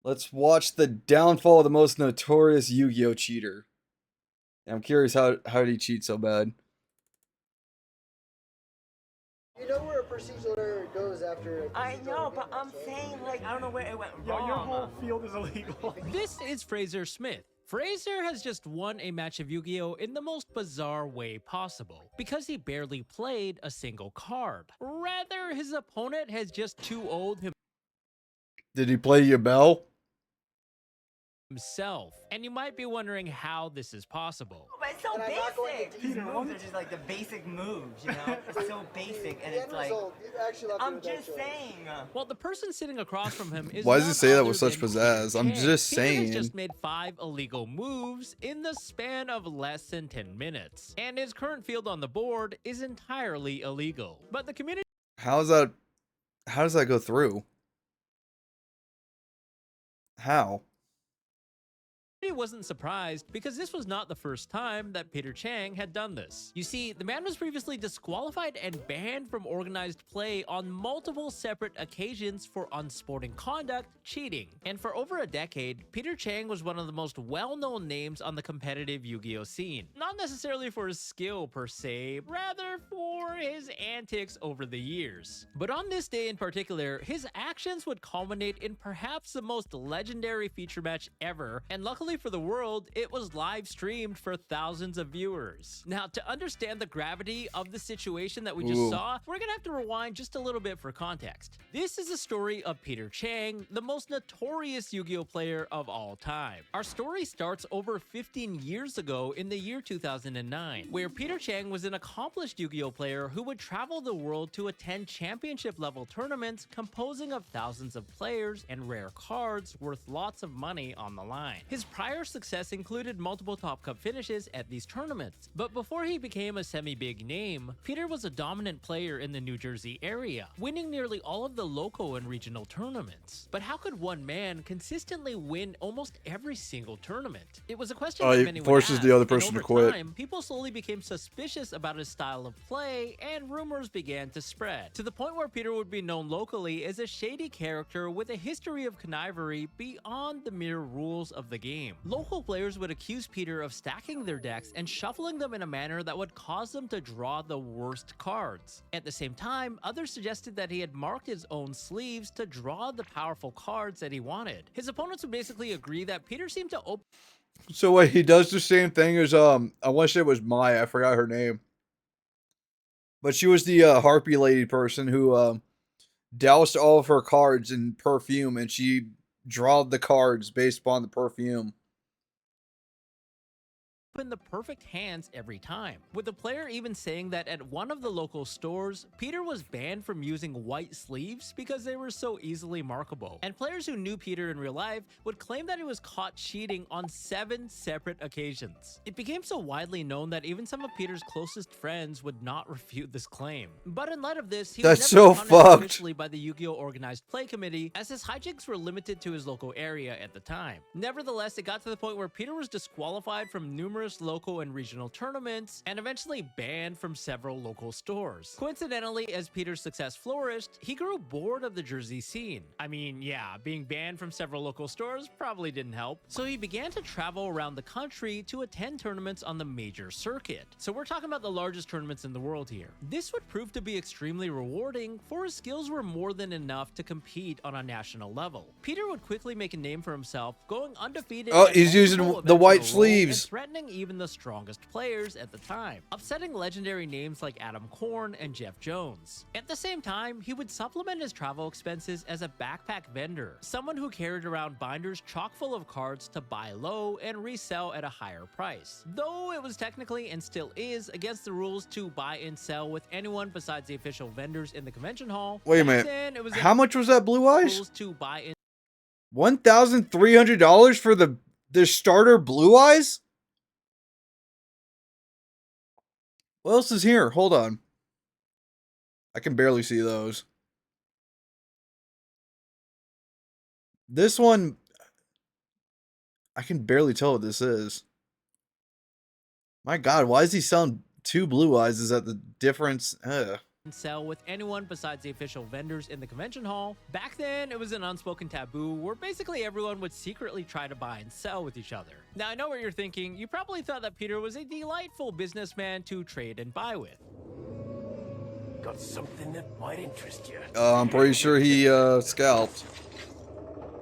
Let's watch the downfall of the most notorious Yu-Gi-Oh cheater. I'm curious how did he cheat so bad? You know where a procedural error goes after a I procedual know, error but I'm gets, right? saying, like, I don't know where it went Yo, wrong. your whole field is illegal. This is Fraser Smith. Fraser has just won a match of Yu-Gi-Oh! In the most bizarre way possible, because he barely played a single card. Rather, his opponent has just 2-0'd Did he play Yabel? himself. And you might be wondering how this is possible. But it's so And I'm not going to basic. These Peter, moves are just like the basic moves, you know? It's so basic, and The it's end like, result, you actually left me I'm with that just choice. saying. Well, the person sitting across from him is Why does he none say that other with such than pizzazz? Peter I'm Chang. just Peter saying. has just made 5 illegal moves in the span of less than 10 minutes, and his current field on the board is entirely illegal. But the community How does that go through? How? wasn't surprised because this was not the first time that Peter Chang had done this. You see, the man was previously disqualified and banned from organized play on multiple separate occasions for unsporting conduct, cheating. And for over a decade, Peter Chang was one of the most well-known names on the competitive Yu-Gi-Oh scene. Not necessarily for his skill per se, rather for his antics over the years. But on this day in particular, his actions would culminate in perhaps the most legendary feature match ever, and luckily for the world, it was live streamed for thousands of viewers. Now, to understand the gravity of the situation that we just saw, we're gonna have to rewind just a little bit for context. This is the story of Peter Chang, the most notorious Yu-Gi-Oh player of all time. Our story starts over 15 years ago in the year 2009, where Peter Chang was an accomplished Yu-Gi-Oh player who would travel the world to attend championship level tournaments composing of thousands of players and rare cards worth lots of money on the line. His prior success included multiple Top Cup finishes at these tournaments, but before he became a semi-big name, Peter was a dominant player in the New Jersey area, winning nearly all of the local and regional tournaments. But how could one man consistently win almost every single tournament? It was a question that He many would forces ask, the other and person to over quit. time, people slowly became suspicious about his style of play, and rumors began to spread, to the point where Peter would be known locally as a shady character with a history of connivery beyond the mere rules of the game. Local players would accuse Peter of stacking their decks and shuffling them in a manner that would cause them to draw the worst cards. At the same time, others suggested that he had marked his own sleeves to draw the powerful cards that he wanted. His opponents would basically agree that Peter seemed to open So wait, he does the same thing as I want to say it was Maya. I forgot her name, but she was the harpy lady person who doused all of her cards in perfume, and she drawed the cards based upon the perfume. the perfect hands every time, with the player even saying that at one of the local stores, Peter was banned from using white sleeves because they were so easily markable. And players who knew Peter in real life would claim that he was caught cheating on 7 separate occasions. It became so widely known that even some of Peter's closest friends would not refute this claim. But in light of this, he That's was so never punished fucked. officially by the Yu-Gi-Oh! Organized Play Committee, as his hijinks were limited to his local area at the time. Nevertheless, it got to the point where Peter was disqualified from numerous local and regional tournaments, and eventually banned from several local stores. Coincidentally, as Peter's success flourished, he grew bored of the Jersey scene. I mean, yeah, being banned from several local stores probably didn't help. So he began to travel around the country to attend tournaments on the major circuit. So we're talking about the largest tournaments in the world here. This would prove to be extremely rewarding, for his skills were more than enough to compete on a national level. Peter would quickly make a name for himself, going undefeated. Oh, at he's using multiple the events white in a row, sleeves. and threatening even the strongest players at the time, upsetting legendary names like Adam Korn and Jeff Jones. At the same time, he would supplement his travel expenses as a backpack vendor, someone who carried around binders chock full of cards to buy low and resell at a higher price. Though it was technically and still is against the rules to buy and sell with anyone besides the official vendors in the convention hall. Wait a back minute. then, it was How much was that Blue Eyes? rules to buy and $1,300 for the starter Blue Eyes? What else is here? Hold on. I can barely see those. This one, I can barely tell what this is. My God, why is he selling 2 Blue Eyes? Is that the difference? Ugh. and sell with anyone besides the official vendors in the convention hall. Back then, it was an unspoken taboo where basically everyone would secretly try to buy and sell with each other. Now, I know what you're thinking. You probably thought that Peter was a delightful businessman to trade and buy with. Got something that might interest you. I'm pretty sure he scalped.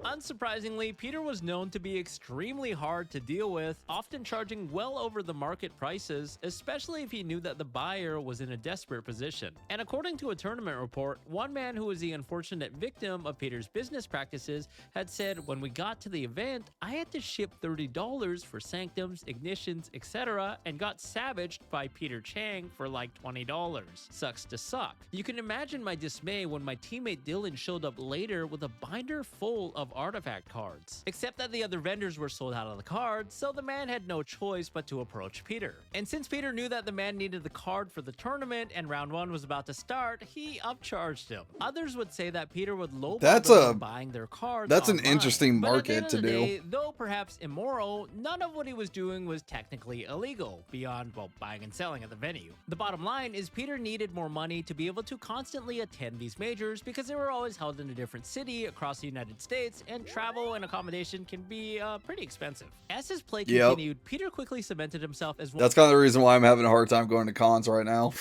Unsurprisingly, Peter was known to be extremely hard to deal with, often charging well over the market prices, especially if he knew that the buyer was in a desperate position. And according to a tournament report, one man who was the unfortunate victim of Peter's business practices had said, "When we got to the event, I had to ship $30 for sanctums, ignitions, etc., and got savaged by Peter Chang for like $20. Sucks to suck." You can imagine my dismay when my teammate Dylan showed up later with a binder full of artifact cards. Except that the other vendors were sold out of the cards, so the man had no choice but to approach Peter. And since Peter knew that the man needed the card for the tournament and round 1 was about to start, he upcharged him. Others would say that Peter would lowball them buying their cards. That's online. an interesting But at the market end of to the do. day, though perhaps immoral, none of what he was doing was technically illegal, beyond, well, buying and selling at the venue. The bottom line is Peter needed more money to be able to constantly attend these majors because they were always held in a different city across the United States, and travel and accommodation can be pretty expensive. As his play continued, Peter quickly cemented himself as That's kind of the reason why I'm having a hard time going to cons right now.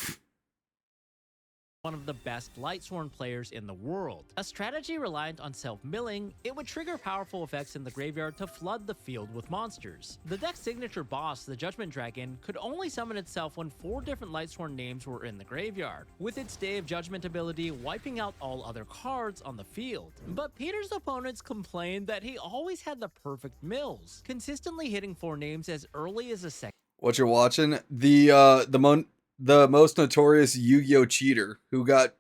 one of the best Lightsworn players in the world. A strategy reliant on self-milling, it would trigger powerful effects in the graveyard to flood the field with monsters. The deck's signature boss, the Judgment Dragon, could only summon itself when 4 different Lightsworn names were in the graveyard, with its Day of Judgment ability wiping out all other cards on the field. But Peter's opponents complained that he always had the perfect mills, consistently hitting 4 names as early as the second. What you're watching? The most notorious Yu-Gi-Oh cheater who got,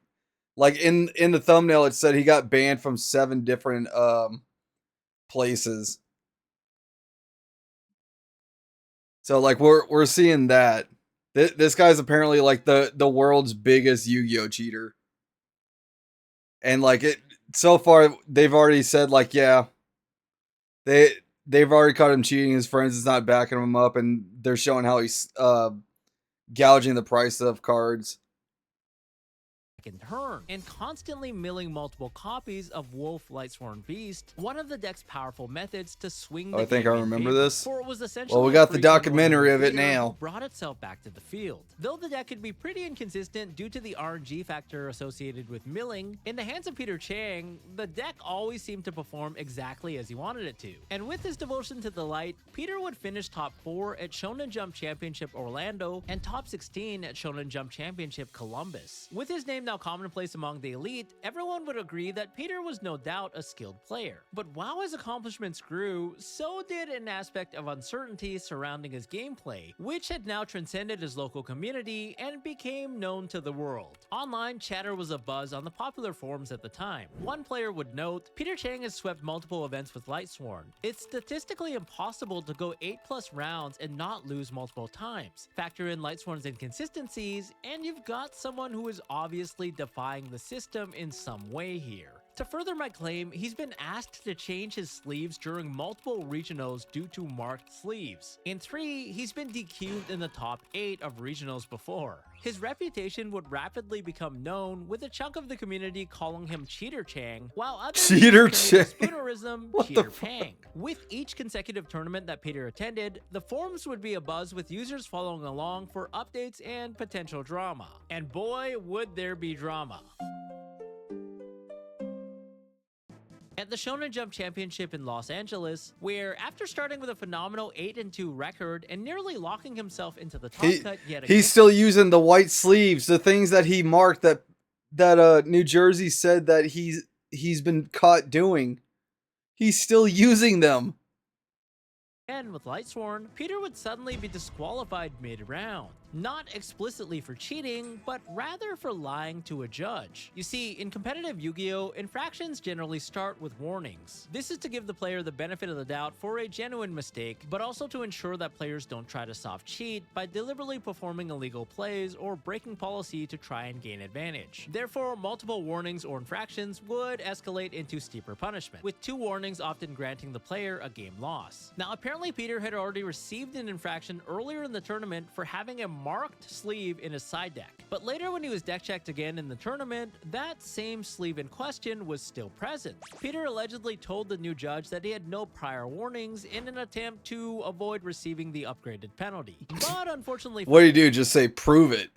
like, in the thumbnail it said he got banned from 7 different places. So like we're seeing that this guy's apparently like the world's biggest Yu-Gi-Oh cheater. And like it so far they've already said like yeah, they've already caught him cheating. His friends is not backing him up, and they're showing how he's gouging the price of cards. Turn and constantly milling multiple copies of Wolf Lightsworn Beast, one of the deck's powerful methods to swing the I think I remember this. For it was essentially well, we got the documentary of it now. Brought itself back to the field. Though the deck could be pretty inconsistent due to the RNG factor associated with milling, in the hands of Peter Chang, the deck always seemed to perform exactly as he wanted it to. And with his devotion to the light, Peter would finish top 4 at Shonen Jump Championship Orlando and top 16 at Shonen Jump Championship Columbus. With his name now commonplace among the elite, everyone would agree that Peter was no doubt a skilled player. But while his accomplishments grew, so did an aspect of uncertainty surrounding his gameplay, which had now transcended his local community and became known to the world. Online chatter was abuzz on the popular forums at the time. One player would note, Peter Chang has swept multiple events with Lightsworn. It's statistically impossible to go 8+ rounds and not lose multiple times. Factor in Lightsworn's inconsistencies, and you've got someone who is obviously defying the system in some way here. To further my claim, he's been asked to change his sleeves during multiple regionals due to marked sleeves. In 3, he's been DQ'd in the top 8 of regionals before. His reputation would rapidly become known, with a chunk of the community calling him Cheater Chang, while others Cheater Chang. Spoonerism, Cheater Pang. With each consecutive tournament that Peter attended, the forums would be abuzz with users following along for updates and potential drama. And boy, would there be drama. At the Shonen Jump Championship in Los Angeles, where after starting with a phenomenal 8-2 record and nearly locking himself into the top cut yet again, he's still using the white sleeves, the things that he marked that New Jersey said that he's been caught doing. He's still using them. and with Lightsworn, Peter would suddenly be disqualified mid-round. Not explicitly for cheating, but rather for lying to a judge. You see, in competitive Yu-Gi-Oh!, infractions generally start with warnings. This is to give the player the benefit of the doubt for a genuine mistake, but also to ensure that players don't try to soft cheat by deliberately performing illegal plays or breaking policy to try and gain advantage. Therefore, multiple warnings or infractions would escalate into steeper punishment, with 2 warnings often granting the player a game loss. Now, apparently Peter had already received an infraction earlier in the tournament for having a marked sleeve in his side deck. But later when he was deck checked again in the tournament, that same sleeve in question was still present. Peter allegedly told the new judge that he had no prior warnings in an attempt to avoid receiving the upgraded penalty. But unfortunately What do you do? Just say, prove it.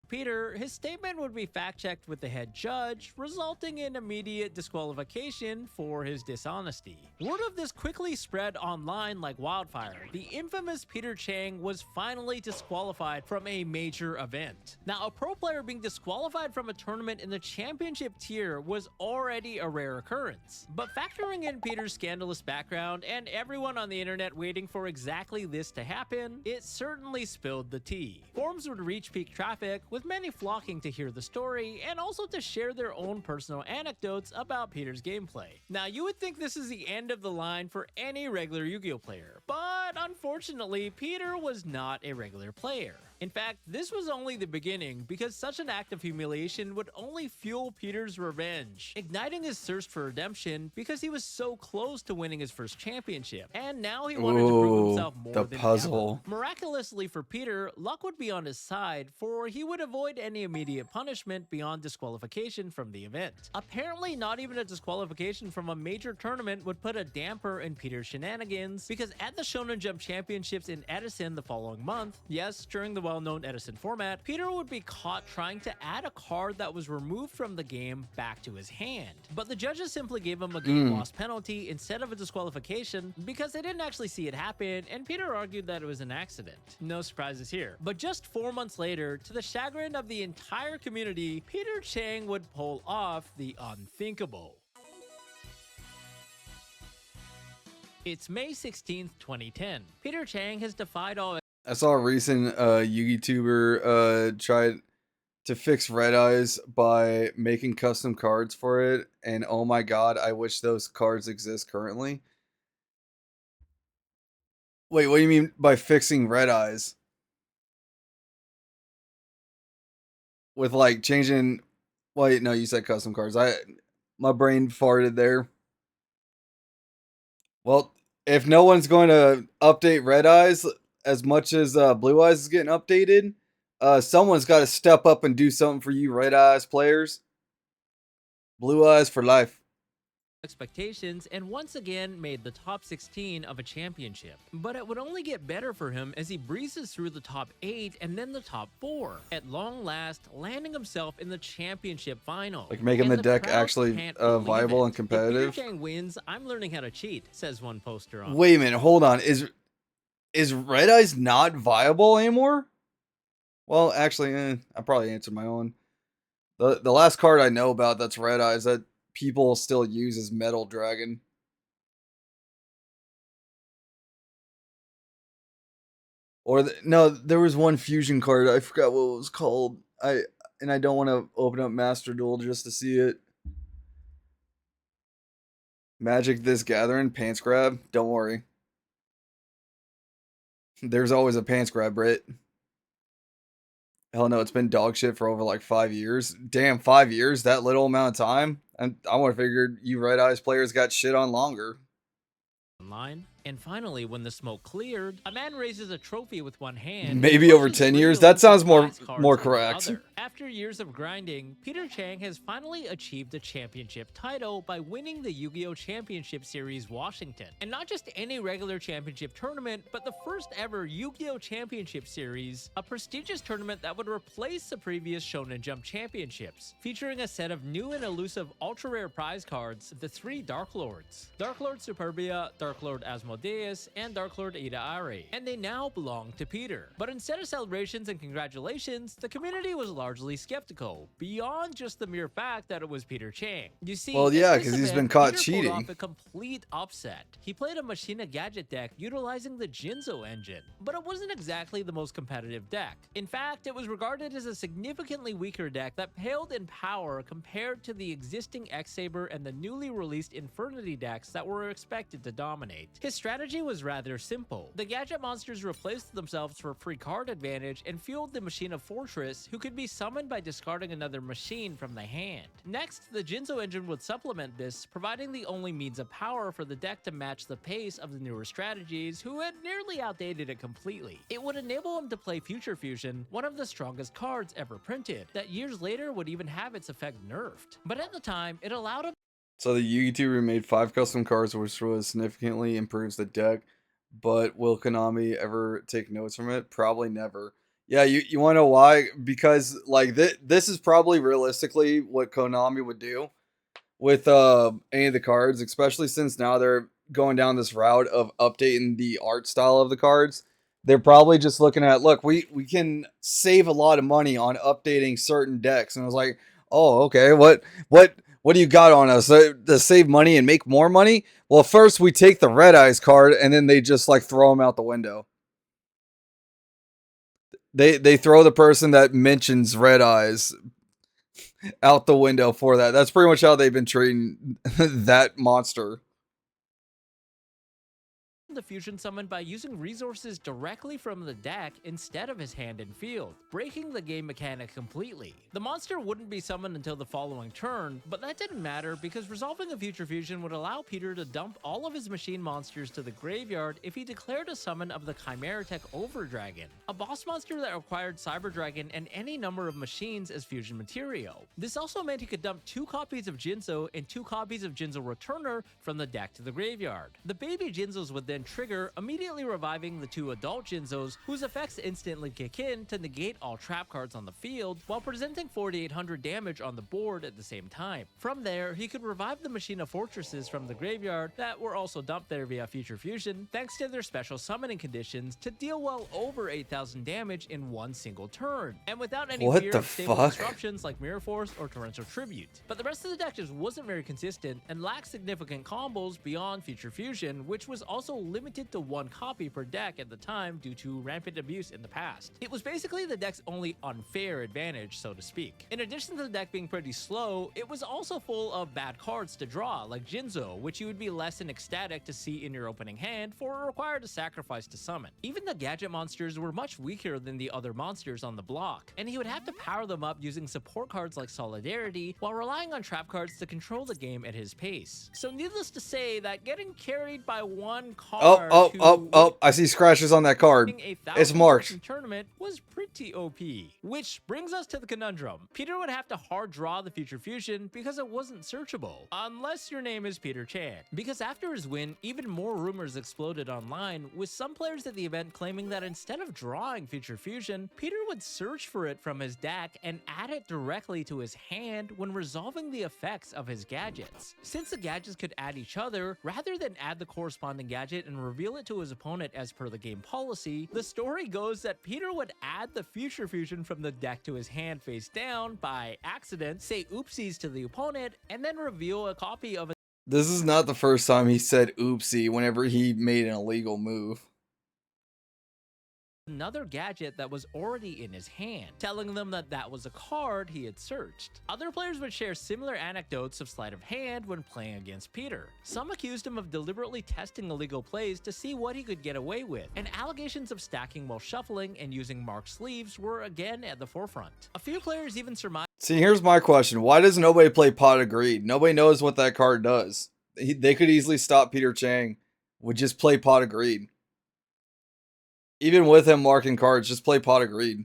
Peter, his statement would be fact-checked with the head judge, resulting in immediate disqualification for his dishonesty. Word of this quickly spread online like wildfire. The infamous Peter Chang was finally disqualified from a major event. Now, a pro player being disqualified from a tournament in the championship tier was already a rare occurrence. But factoring in Peter's scandalous background and everyone on the internet waiting for exactly this to happen, it certainly spilled the tea. Forums would reach peak traffic, with many flocking to hear the story and also to share their own personal anecdotes about Peter's gameplay. Now, you would think this is the end of the line for any regular Yu-Gi-Oh player, but unfortunately, Peter was not a regular player. In fact, this was only the beginning, because such an act of humiliation would only fuel Peter's revenge, igniting his thirst for redemption because he was so close to winning his first championship, and now he wanted to prove himself more the than puzzle. ever. Miraculously for Peter, luck would be on his side, for he would avoid any immediate punishment beyond disqualification from the event. Apparently, not even a disqualification from a major tournament would put a damper in Peter's shenanigans, because at the Shonen Jump Championships in Edison the following month, yes, during the well-known Edison format, Peter would be caught trying to add a card that was removed from the game back to his hand. But the judges simply gave him a game loss penalty instead of a disqualification because they didn't actually see it happen, and Peter argued that it was an accident. No surprises here. But just 4 months later, to the chagrin of the entire community, Peter Chang would pull off the unthinkable. It's May 16th, 2010. Peter Chang has defied all. I saw a recent YouTuber try to fix Red Eyes by making custom cards for it, and oh my god, I wish those cards exist currently. Wait, what do you mean by fixing Red Eyes? With like changing... Wait, no, you said custom cards. My brain farted there. Well, if no one's going to update Red Eyes as much as Blue Eyes is getting updated, someone's got to step up and do something for you Red Eyes players. Blue Eyes for life. Expectations, and once again made the top 16 of a championship. But it would only get better for him as he breezes through the top 8 and then the top 4, at long last landing himself in the championship final. Like making and the deck crowd actually can't believe viable it. and competitive. If Peter Chang wins, I'm learning how to cheat, says one poster on. Wait a minute, hold on. Is Red Eyes not viable anymore? Well, actually, I probably answered my own. The last card I know about that's Red Eyes that people still use is Metal Dragon. Or no, there was one fusion card. I forgot what it was called. I don't want to open up Master Duel just to see it. Magic This Gathering, Pants Grab. Don't worry. There's always a Pants Grab, Brit. Hell no, it's been dog shit for over like 5 years. Damn, 5 years? That little amount of time? And I would have figured you Red Eyes players got shit on longer. Online. And finally, when the smoke cleared, a man raises a trophy with one hand. Maybe over 10 years? That sounds more correct. After years of grinding, Peter Chang has finally achieved a championship title by winning the Yu-Gi-Oh! Championship Series Washington. And not just any regular championship tournament, but the first ever Yu-Gi-Oh! Championship Series, a prestigious tournament that would replace the previous Shonen Jump Championships, featuring a set of new and elusive ultra-rare prize cards, the 3 Dark Lords. Dark Lord Superbia, Dark Lord Asmodeus, and Dark Lord Ida Ari, and they now belong to Peter. But instead of celebrations and congratulations, the community was largely skeptical, beyond just the mere fact that it was Peter Chang. You see, well, yeah, because he's been caught Peter cheating. pulled off a complete upset. He played a Machina Gadget deck utilizing the Jinzo engine, but it wasn't exactly the most competitive deck. In fact, it was regarded as a significantly weaker deck that paled in power compared to the existing X-Saber and the newly released Infernity decks that were expected to dominate. His strategy was rather simple. The gadget monsters replaced themselves for free card advantage and fueled the machine of Fortress, who could be summoned by discarding another machine from the hand. Next, the Jinzo engine would supplement this, providing the only means of power for the deck to match the pace of the newer strategies, who had nearly outdated it completely. It would enable him to play Future Fusion, one of the strongest cards ever printed, that years later would even have its effect nerfed. But at the time, it allowed him. So the YouTuber made 5 custom cards, which was significantly improves the deck. But will Konami ever take notes from it? Probably never. Yeah, you want to know why? Because like this is probably realistically what Konami would do with any of the cards, especially since now they're going down this route of updating the art style of the cards. They're probably just looking at, look, we can save a lot of money on updating certain decks, and I was like, oh, okay, what do you got on us to save money and make more money? Well, first we take the Red Eyes card, and then they just like throw them out the window. They throw the person that mentions Red Eyes out the window for that. That's pretty much how they've been treating that monster. The fusion summon by using resources directly from the deck instead of his hand and field, breaking the game mechanic completely. The monster wouldn't be summoned until the following turn, but that didn't matter because resolving a future fusion would allow Peter to dump all of his machine monsters to the graveyard if he declared a summon of the Chimera Tech Overdragon, a boss monster that required Cyber Dragon and any number of machines as fusion material. This also meant he could dump 2 copies of Jinzo and 2 copies of Jinzo Returner from the deck to the graveyard. The baby Jinzos would then trigger, immediately reviving the 2 adult Jinzos, whose effects instantly kick in to negate all trap cards on the field, while presenting 4,800 damage on the board at the same time. From there, he could revive the machine of fortresses from the graveyard that were also dumped there via Future Fusion, thanks to their special summoning conditions to deal well over 8,000 damage in one single turn, and without any fear of stable disruptions like Mirror Force or Torrential Tribute. But the rest of the deck just wasn't very consistent and lacked significant combos beyond Future Fusion, which was also limited to 1 copy per deck at the time due to rampant abuse in the past. It was basically the deck's only unfair advantage, so to speak. In addition to the deck being pretty slow, it was also full of bad cards to draw, like Jinzo, which you would be less than ecstatic to see in your opening hand, for it required a sacrifice to summon. Even the gadget monsters were much weaker than the other monsters on the block, and he would have to power them up using support cards like Solidarity, while relying on trap cards to control the game at his pace. So needless to say that getting carried by 1 card I see scratches on that card. It's marked. Tournament was pretty OP. Which brings us to the conundrum. Peter would have to hard draw the Future Fusion because it wasn't searchable, unless your name is Peter Chan. Because after his win, even more rumors exploded online, with some players at the event claiming that instead of drawing Future Fusion, Peter would search for it from his deck and add it directly to his hand when resolving the effects of his gadgets. Since the gadgets could add each other, rather than add the corresponding gadget and reveal it to his opponent as per the game policy, the story goes that Peter would add the Future Fusion from the deck to his hand face down by accident, say oopsies to the opponent, and then reveal a copy of it. This is not the first time he said oopsie whenever he made an illegal move. Another gadget that was already in his hand, telling them that that was a card he had searched. Other players would share similar anecdotes of sleight of hand when playing against Peter. Some accused him of deliberately testing illegal plays to see what he could get away with, and allegations of stacking while shuffling and using marked sleeves were again at the forefront. A few players even surmised. See, here's my question. Why does nobody play Pot of Greed? Nobody knows what that card does. They could easily stop Peter Chang. Would just play Pot of Greed. Even with him marking cards, just play Pot of Greed.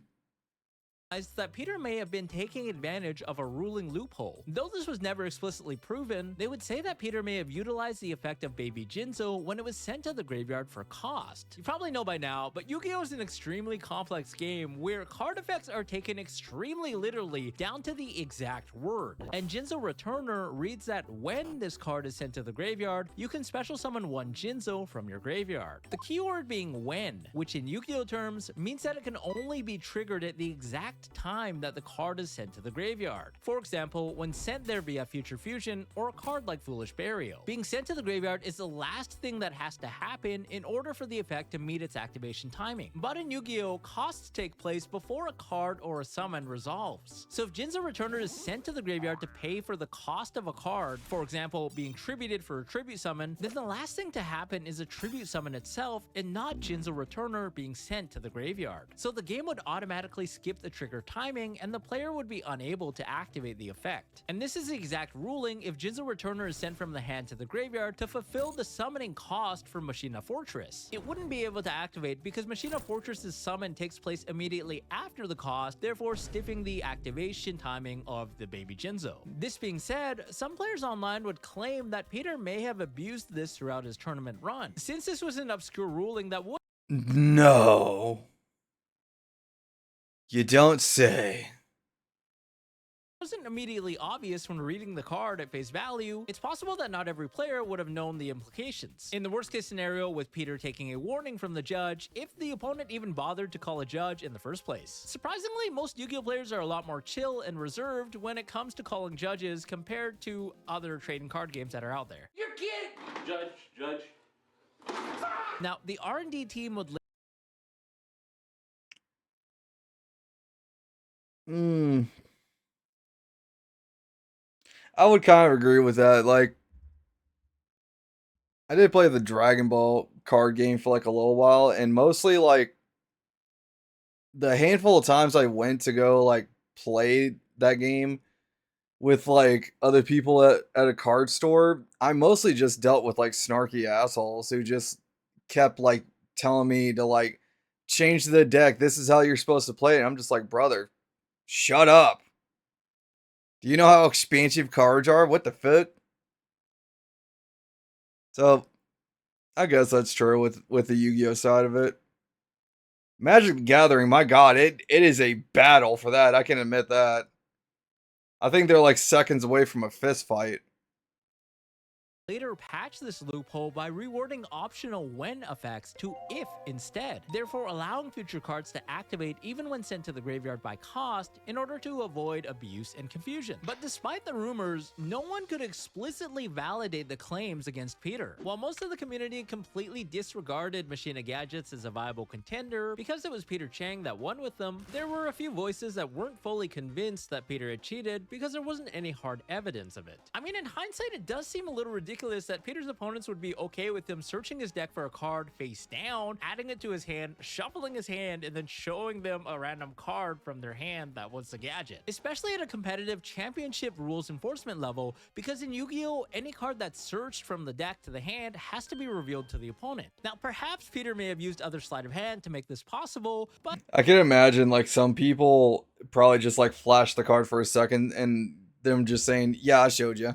That Peter may have been taking advantage of a ruling loophole. Though this was never explicitly proven, they would say that Peter may have utilized the effect of Baby Jinzo when it was sent to the graveyard for cost. You probably know by now, but Yu-Gi-Oh! Is an extremely complex game where card effects are taken extremely literally down to the exact word. And Jinzo Returner reads that when this card is sent to the graveyard, you can special summon 1 Jinzo from your graveyard. The keyword being when, which in Yu-Gi-Oh! Terms means that it can only be triggered at the exact exact time that the card is sent to the graveyard. For example, when sent there via Future Fusion or a card like Foolish Burial. Being sent to the graveyard is the last thing that has to happen in order for the effect to meet its activation timing. But in Yu-Gi-Oh!, costs take place before a card or a summon resolves. So if Jinzo Returner is sent to the graveyard to pay for the cost of a card, for example, being tributed for a tribute summon, then the last thing to happen is a tribute summon itself and not Jinzo Returner being sent to the graveyard. So the game would automatically skip the trigger timing and the player would be unable to activate the effect. And this is the exact ruling if Jinzo Returner is sent from the hand to the graveyard to fulfill the summoning cost for Machina Fortress. It wouldn't be able to activate because Machina Fortress's summon takes place immediately after the cost, therefore stiffing the activation timing of the baby Jinzo. This being said, some players online would claim that Peter may have abused this throughout his tournament run, since this was an obscure ruling that would— No. You don't say. wasn't immediately obvious when reading the card at face value. It's possible that not every player would have known the implications. In the worst case scenario, with Peter taking a warning from the judge, if the opponent even bothered to call a judge in the first place. Surprisingly, most Yu-Gi-Oh players are a lot more chill and reserved when it comes to calling judges compared to other trading card games that are out there. You're kidding! Judge. Now, the R&D team would I would kind of agree with that. Like, I did play the Dragon Ball card game for like a little while, and mostly like the handful of times I went to go like play that game with like other people at a card store, I mostly just dealt with like snarky assholes who just kept like telling me to like change the deck. This is how you're supposed to play it. And I'm just like, brother, shut up. Do you know how expansive cards are? What the fuck? So, I guess that's true with the Yu-Gi-Oh side of it. Magic the Gathering, my god, it is a battle for that. I can admit that. I think they're like seconds away from a fist fight. later patch this loophole by rewording optional when effects to if instead, therefore allowing future cards to activate even when sent to the graveyard by cost in order to avoid abuse and confusion. But despite the rumors, no one could explicitly validate the claims against Peter. While most of the community completely disregarded Machina Gadgets as a viable contender because it was Peter Chang that won with them, there were a few voices that weren't fully convinced that Peter had cheated because there wasn't any hard evidence of it. I mean, in hindsight, it does seem a little ridiculous that Peter's opponents would be okay with him searching his deck for a card face down, adding it to his hand, shuffling his hand, and then showing them a random card from their hand that was the gadget. Especially at a competitive championship rules enforcement level, because in Yu-Gi-Oh, any card that's searched from the deck to the hand has to be revealed to the opponent. Now, perhaps Peter may have used other sleight of hand to make this possible, but I can imagine like some people probably just like flash the card for a second and them just saying, yeah, I showed you.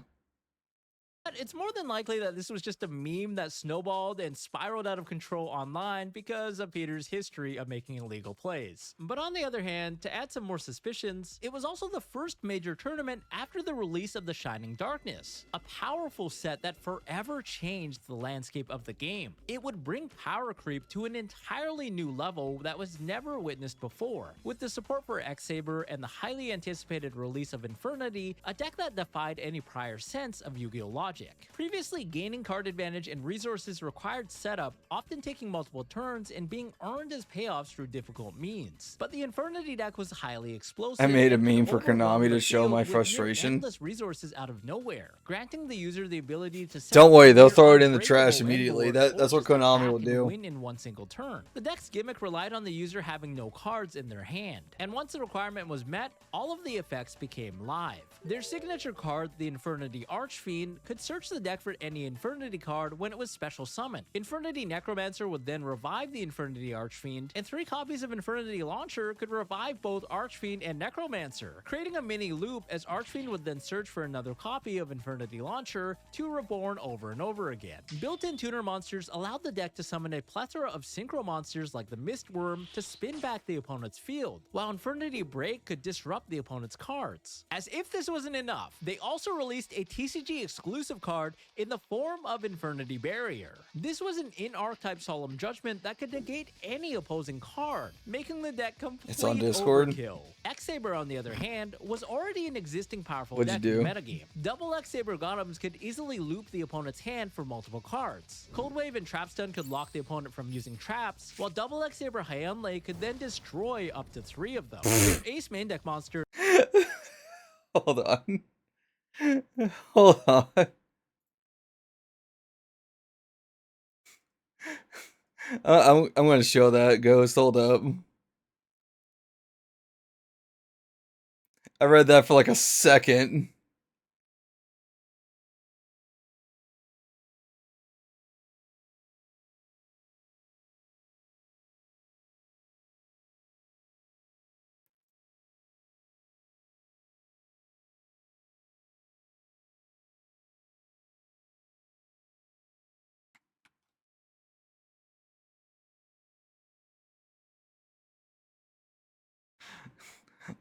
it's more than likely that this was just a meme that snowballed and spiraled out of control online because of Peter's history of making illegal plays. But on the other hand, to add some more suspicions, it was also the first major tournament after the release of the Shining Darkness, a powerful set that forever changed the landscape of the game. It would bring power creep to an entirely new level that was never witnessed before, with the support for X-Saber and the highly anticipated release of Infernity, a deck that defied any prior sense of Yu-Gi-Oh! Logic. Previously, gaining card advantage and resources required setup, often taking multiple turns and being earned as payoffs through difficult means. But the Infernity deck was highly explosive. I made a and meme could for overwhelm Konami the to show field my with near frustration. endless resources out of nowhere, granting the user the ability to set Don't worry, they'll near throw it in the trash unbreakable immediately. end board, That's or what just Konami attack will and do. win in one single turn. The deck's gimmick relied on the user having no cards in their hand, and once the requirement was met, all of the effects became live. Their signature card, the Infernity Archfiend, could search the deck for any Infernity card when it was special summoned. Infernity Necromancer would then revive the Infernity Archfiend, and 3 copies of Infernity Launcher could revive both Archfiend and Necromancer, creating a mini loop as Archfiend would then search for another copy of Infernity Launcher to reborn over and over again. Built-in tuner monsters allowed the deck to summon a plethora of synchro monsters like the Mistworm to spin back the opponent's field, while Infernity Break could disrupt the opponent's cards. As if this wasn't enough, they also released a TCG exclusive defensive card in the form of Infernity Barrier. This was an in-archetype Solemn Judgment that could negate any opposing card, making the deck It's on complete Discord. overkill. X-Saber, on the other hand, was already an existing powerful What'd deck you in do? the metagame. Double X-Saber Golems could easily loop the opponent's hand for multiple cards. Cold Wave and Trap Stun could lock the opponent from using traps, while Double X-Saber Hyanle could then destroy up to 3 of them. Their ace main deck monster. Hold on. Hold on. I'm going to show that Ghost. Hold up. I read that for like a second.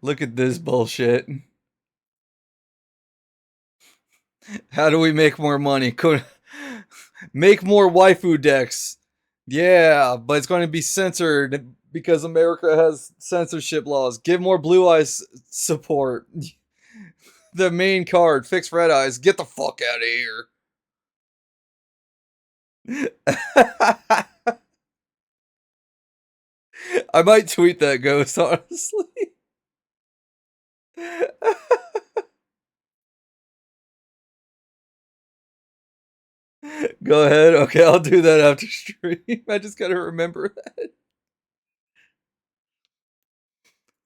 Look at this bullshit. How do we make more money? Make more waifu decks. Yeah, but it's going to be censored because America has censorship laws. Give more Blue Eyes support. The main card, fix Red Eyes. Get the fuck out of here. I might tweet that, Ghost, honestly. Go ahead. Okay, I'll do that after stream. I just gotta remember that.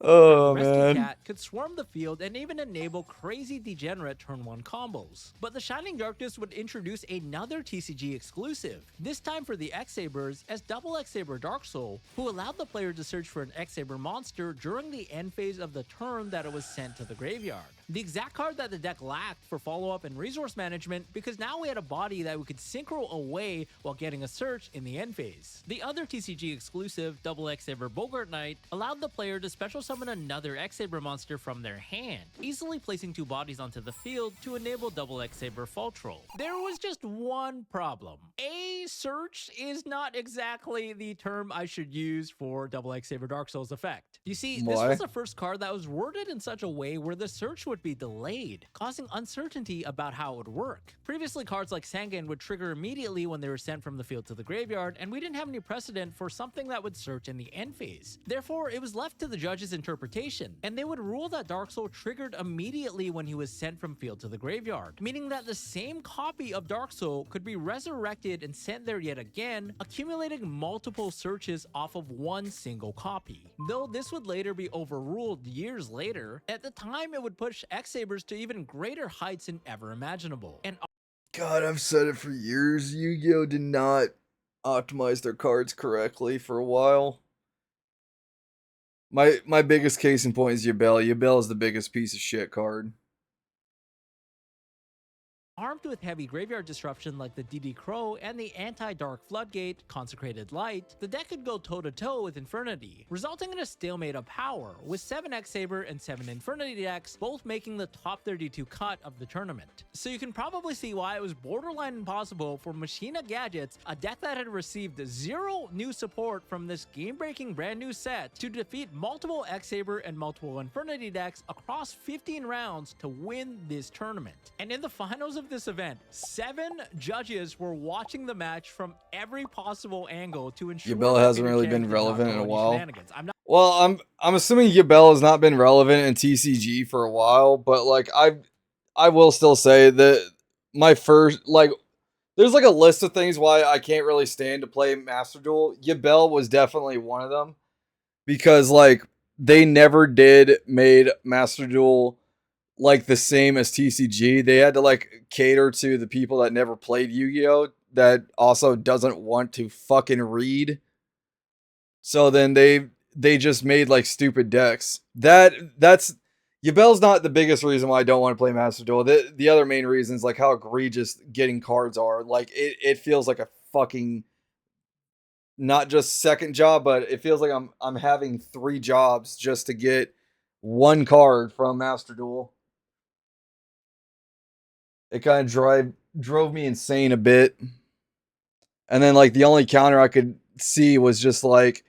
Oh, Rescue man. Cat could swarm the field and even enable crazy degenerate turn 1 combos. But the Shining Darkness would introduce another TCG exclusive, this time for the X-Sabers as Double X-Saber Dark Soul, who allowed the player to search for an X-Saber monster during the end phase of the turn that it was sent to the graveyard. The exact card that the deck lacked for follow-up and resource management, because now we had a body that we could synchro away while getting a search in the end phase. The other TCG exclusive, Double X-Saber Bogart Knight, allowed the player to special summon another X-Saber monster from their hand, easily placing 2 bodies onto the field to enable Double X-Saber Fall Troll. There was just one problem. A search is not exactly the term I should use for Double X-Saber Dark Soul's effect. You see, this Why? was the first card that was worded in such a way where the search would be delayed, causing uncertainty about how it would work. Previously, cards like Sangan would trigger immediately when they were sent from the field to the graveyard, and we didn't have any precedent for something that would search in the end phase. Therefore, it was left to the judge's interpretation, and they would rule that Dark Soul triggered immediately when he was sent from field to the graveyard, meaning that the same copy of Dark Soul could be resurrected and sent there yet again, accumulating multiple searches off of one single copy. Though this would later be overruled years later, at the time it would push X-Sabers to even greater heights than ever imaginable. And God, I've said it for years. Yu-Gi-Oh! Did not optimize their cards correctly for a while. My biggest case in point is Yubel. Yubel is the biggest piece of shit card. armed with heavy graveyard disruption like the DD Crow and the anti-Dark Floodgate, Consecrated Light, the deck could go toe-to-toe with Infernity, resulting in a stalemate of power, with 7 X-Saber and 7 Infernity decks both making the top 32 cut of the tournament. So you can probably see why it was borderline impossible for Machina Gadgets, a deck that had received 0 new support from this game-breaking brand new set, to defeat multiple X-Saber and multiple Infernity decks across 15 rounds to win this tournament. And in the finals of this event, 7 judges were watching the match from every possible angle to ensure Yubel that hasn't Peter really Chan been did not relevant go in a any while. shenanigans. Well, I'm assuming Yubel has not been relevant in TCG for a while, but like I will still say that my first there's like a list of things why I can't really stand to play Master Duel. Yubel was definitely one of them because like they never did made Master Duel like the same as TCG. They had to like cater to the people that never played Yu-Gi-Oh! That also doesn't want to fucking read. So then they just made like stupid decks. That's Yubel's not the biggest reason why I don't want to play Master Duel. The other main reason is like how egregious getting cards are. Like it feels like a fucking not just second job, but it feels like I'm having 3 jobs just to get 1 card from Master Duel. It kind of drove me insane a bit. And then like the only counter I could see was just like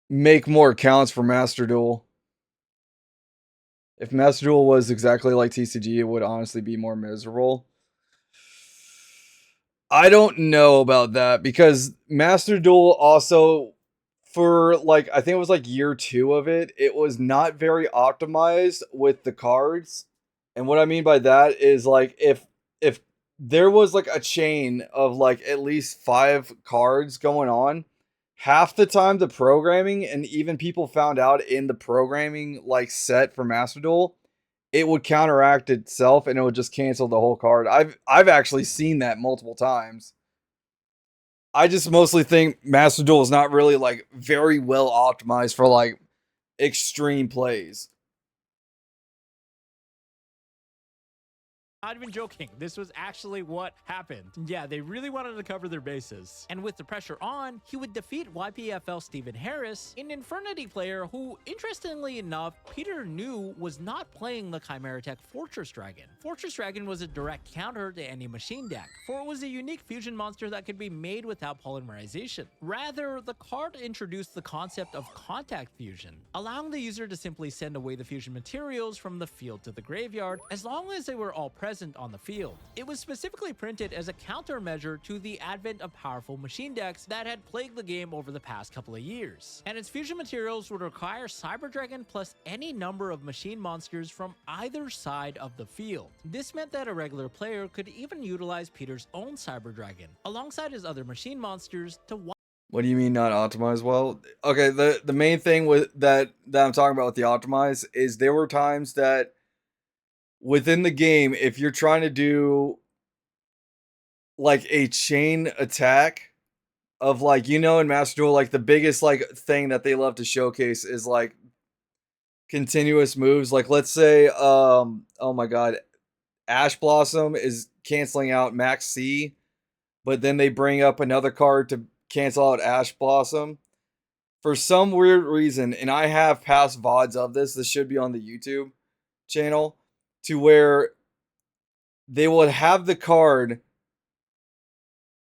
make more accounts for Master Duel. If Master Duel was exactly like TCG, it would honestly be more miserable. I don't know about that because Master Duel also, for like, I think it was like year 2 of it, it was not very optimized with the cards. And what I mean by that is like if there was like a chain of like at least 5 cards going on, half the time the programming, and even people found out in the programming like set for Master Duel, it would counteract itself and it would just cancel the whole card. I've actually seen that multiple times. I just mostly think Master Duel is not really like very well optimized for like extreme plays. Not even joking. This was actually what happened. Yeah, they really wanted to cover their bases. And with the pressure on, he would defeat YPFL Stephen Harris, an Infernity player who, interestingly enough, Peter knew was not playing the Chimera Tech Fortress Dragon. Fortress Dragon was a direct counter to any machine deck, for it was a unique fusion monster that could be made without polymerization. Rather, the card introduced the concept of contact fusion, allowing the user to simply send away the fusion materials from the field to the graveyard, as long as they were all present on the field. It was specifically printed as a countermeasure to the advent of powerful machine decks that had plagued the game over the past couple of years. And its fusion materials would require Cyber Dragon plus any number of machine monsters from either side of the field. This meant that a regular player could even utilize Peter's own Cyber Dragon, alongside his other machine monsters, to What do you mean not optimized well? Okay, the main thing with that I'm talking about with the optimize is there were times that within the game, if you're trying to do like a chain attack of like, you know, in Master Duel, like the biggest like thing that they love to showcase is like continuous moves. Like let's say, oh my god, Ash Blossom is canceling out Max C, but then they bring up another card to cancel out Ash Blossom. For some weird reason, and I have past VODs of this, this should be on the YouTube channel, to where they would have the card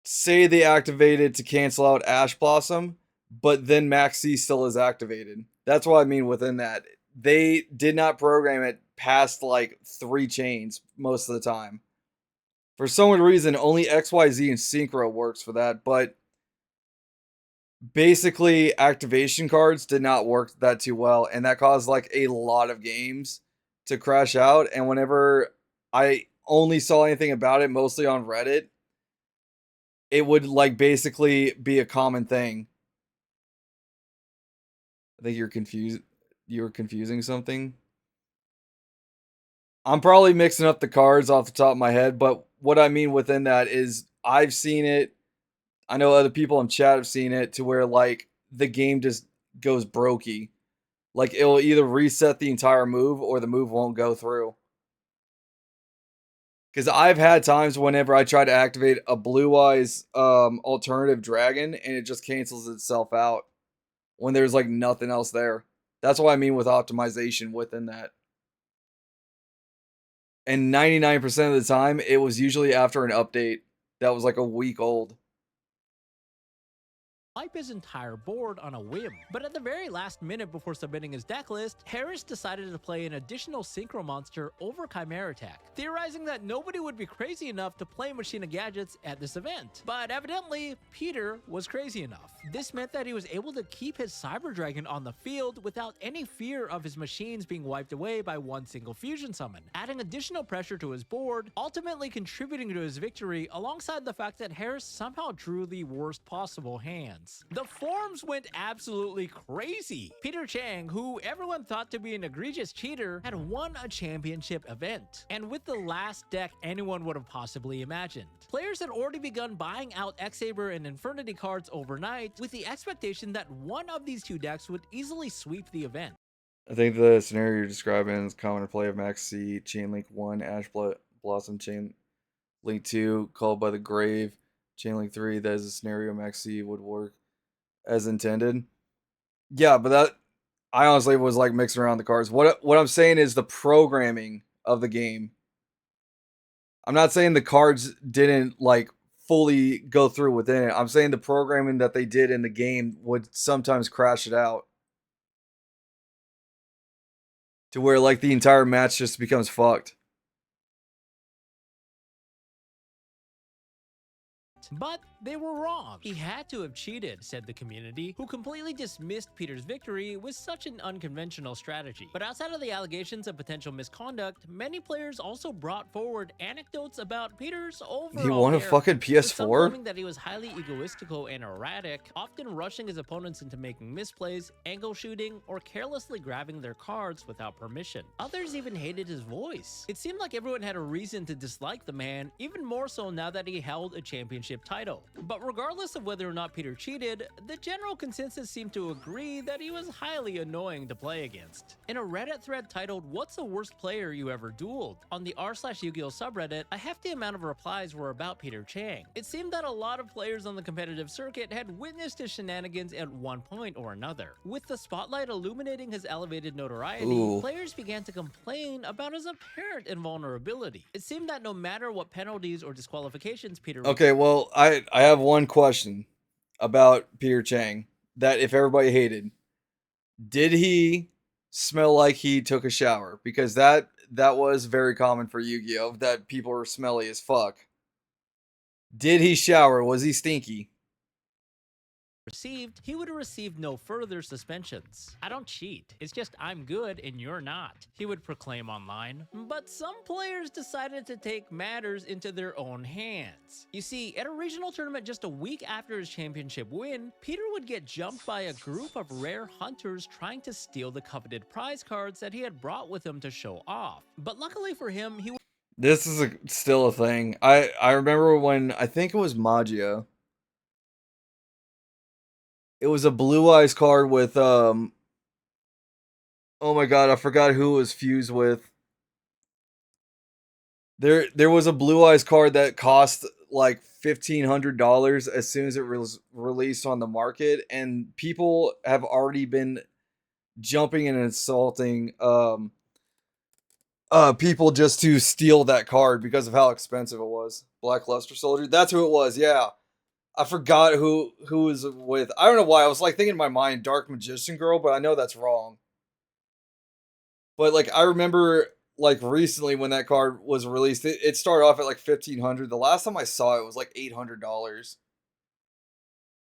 say they activated to cancel out Ash Blossom, but then Max C still is activated. That's what I mean within that. They did not program it past like 3 chains most of the time. For some weird reason, only XYZ and Synchro works for that, but basically activation cards did not work that too well, and that caused like a lot of games to crash out. And whenever I only saw anything about it, mostly on Reddit, it would like basically be a common thing. I think you're confused. You're confusing something. I'm probably mixing up the cards off the top of my head, but what I mean within that is I've seen it. I know other people in chat have seen it to where like the game just goes brokey. Like it'll either reset the entire move or the move won't go through. Because I've had times whenever I try to activate a Blue Eyes alternative dragon and it just cancels itself out when there's like nothing else there. That's what I mean with optimization within that. And 99% of the time, it was usually after an update that was like a week old. wipe his entire board on a whim. But at the very last minute before submitting his deck list, Harris decided to play an additional Synchro monster over Chimera Tech, theorizing that nobody would be crazy enough to play Machina Gadgets at this event. But evidently, Peter was crazy enough. This meant that he was able to keep his Cyber Dragon on the field without any fear of his machines being wiped away by one single fusion summon, adding additional pressure to his board, ultimately contributing to his victory alongside the fact that Harris somehow drew the worst possible hand. The forums went absolutely crazy. Peter Chang, who everyone thought to be an egregious cheater, had won a championship event, and with the last deck anyone would have possibly imagined. Players had already begun buying out X-Saber and Infernity cards overnight, with the expectation that one of these two decks would easily sweep the event. I think the scenario you're describing is common play of Max C, Chainlink 1, Ash Blossom, Chainlink 2, Called by the Grave, Chainlink 3. That is a scenario Max C would work as intended. Yeah, but that I honestly was like mixing around the cards. What I'm saying is the programming of the game I'm not saying the cards didn't like fully go through within it. I'm saying the programming that they did in the game would sometimes crash it out to where like the entire match just becomes fucked. But they were wrong. He had to have cheated, said the community, who completely dismissed Peter's victory with such an unconventional strategy. But outside of the allegations of potential misconduct, many players also brought forward anecdotes about Peter's overall He won a character, fucking with some PS4? claiming that he was highly egoistical and erratic, often rushing his opponents into making misplays, angle shooting, or carelessly grabbing their cards without permission. Others even hated his voice. It seemed like everyone had a reason to dislike the man, even more so now that he held a championship title. But regardless of whether or not Peter cheated, the general consensus seemed to agree that he was highly annoying to play against. In a Reddit thread titled "What's the worst player you ever dueled?" on the r/Yu-Gi-Oh subreddit, a hefty amount of replies were about Peter Chang. It seemed that a lot of players on the competitive circuit had witnessed his shenanigans at one point or another. With the spotlight illuminating his elevated notoriety, Ooh. players began to complain about his apparent invulnerability. It seemed that no matter what penalties or disqualifications Peter Okay, well, I have one question about Peter Chang that if everybody hated, did he smell like he took a shower? Because that was very common for Yu-Gi-Oh! That people were smelly as fuck. Did he shower? Was he stinky? received, he would have received no further suspensions. I don't cheat. It's just I'm good and you're not, he would proclaim online. But some players decided to take matters into their own hands. You see, at a regional tournament just a week after his championship win, Peter would get jumped by a group of rare hunters trying to steal the coveted prize cards that he had brought with him to show off. But luckily for him, he This is still a thing. I remember when, I think it was Magia. It was a Blue Eyes card with oh my god, I forgot who it was fused with. There was a Blue Eyes card that cost like $1,500 as soon as it was released on the market, and people have already been jumping and insulting people just to steal that card because of how expensive it was. Black Luster Soldier. That's who it was, yeah. I forgot who was with. I don't know why. I was like thinking in my mind Dark Magician Girl, but I know that's wrong. But like I remember like recently when that card was released, it started off at like 1,500. The last time I saw it was like $800.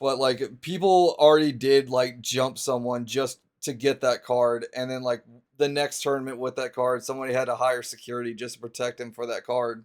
But like people already did like jump someone just to get that card, and then like the next tournament with that card, somebody had to hire security just to protect him for that card.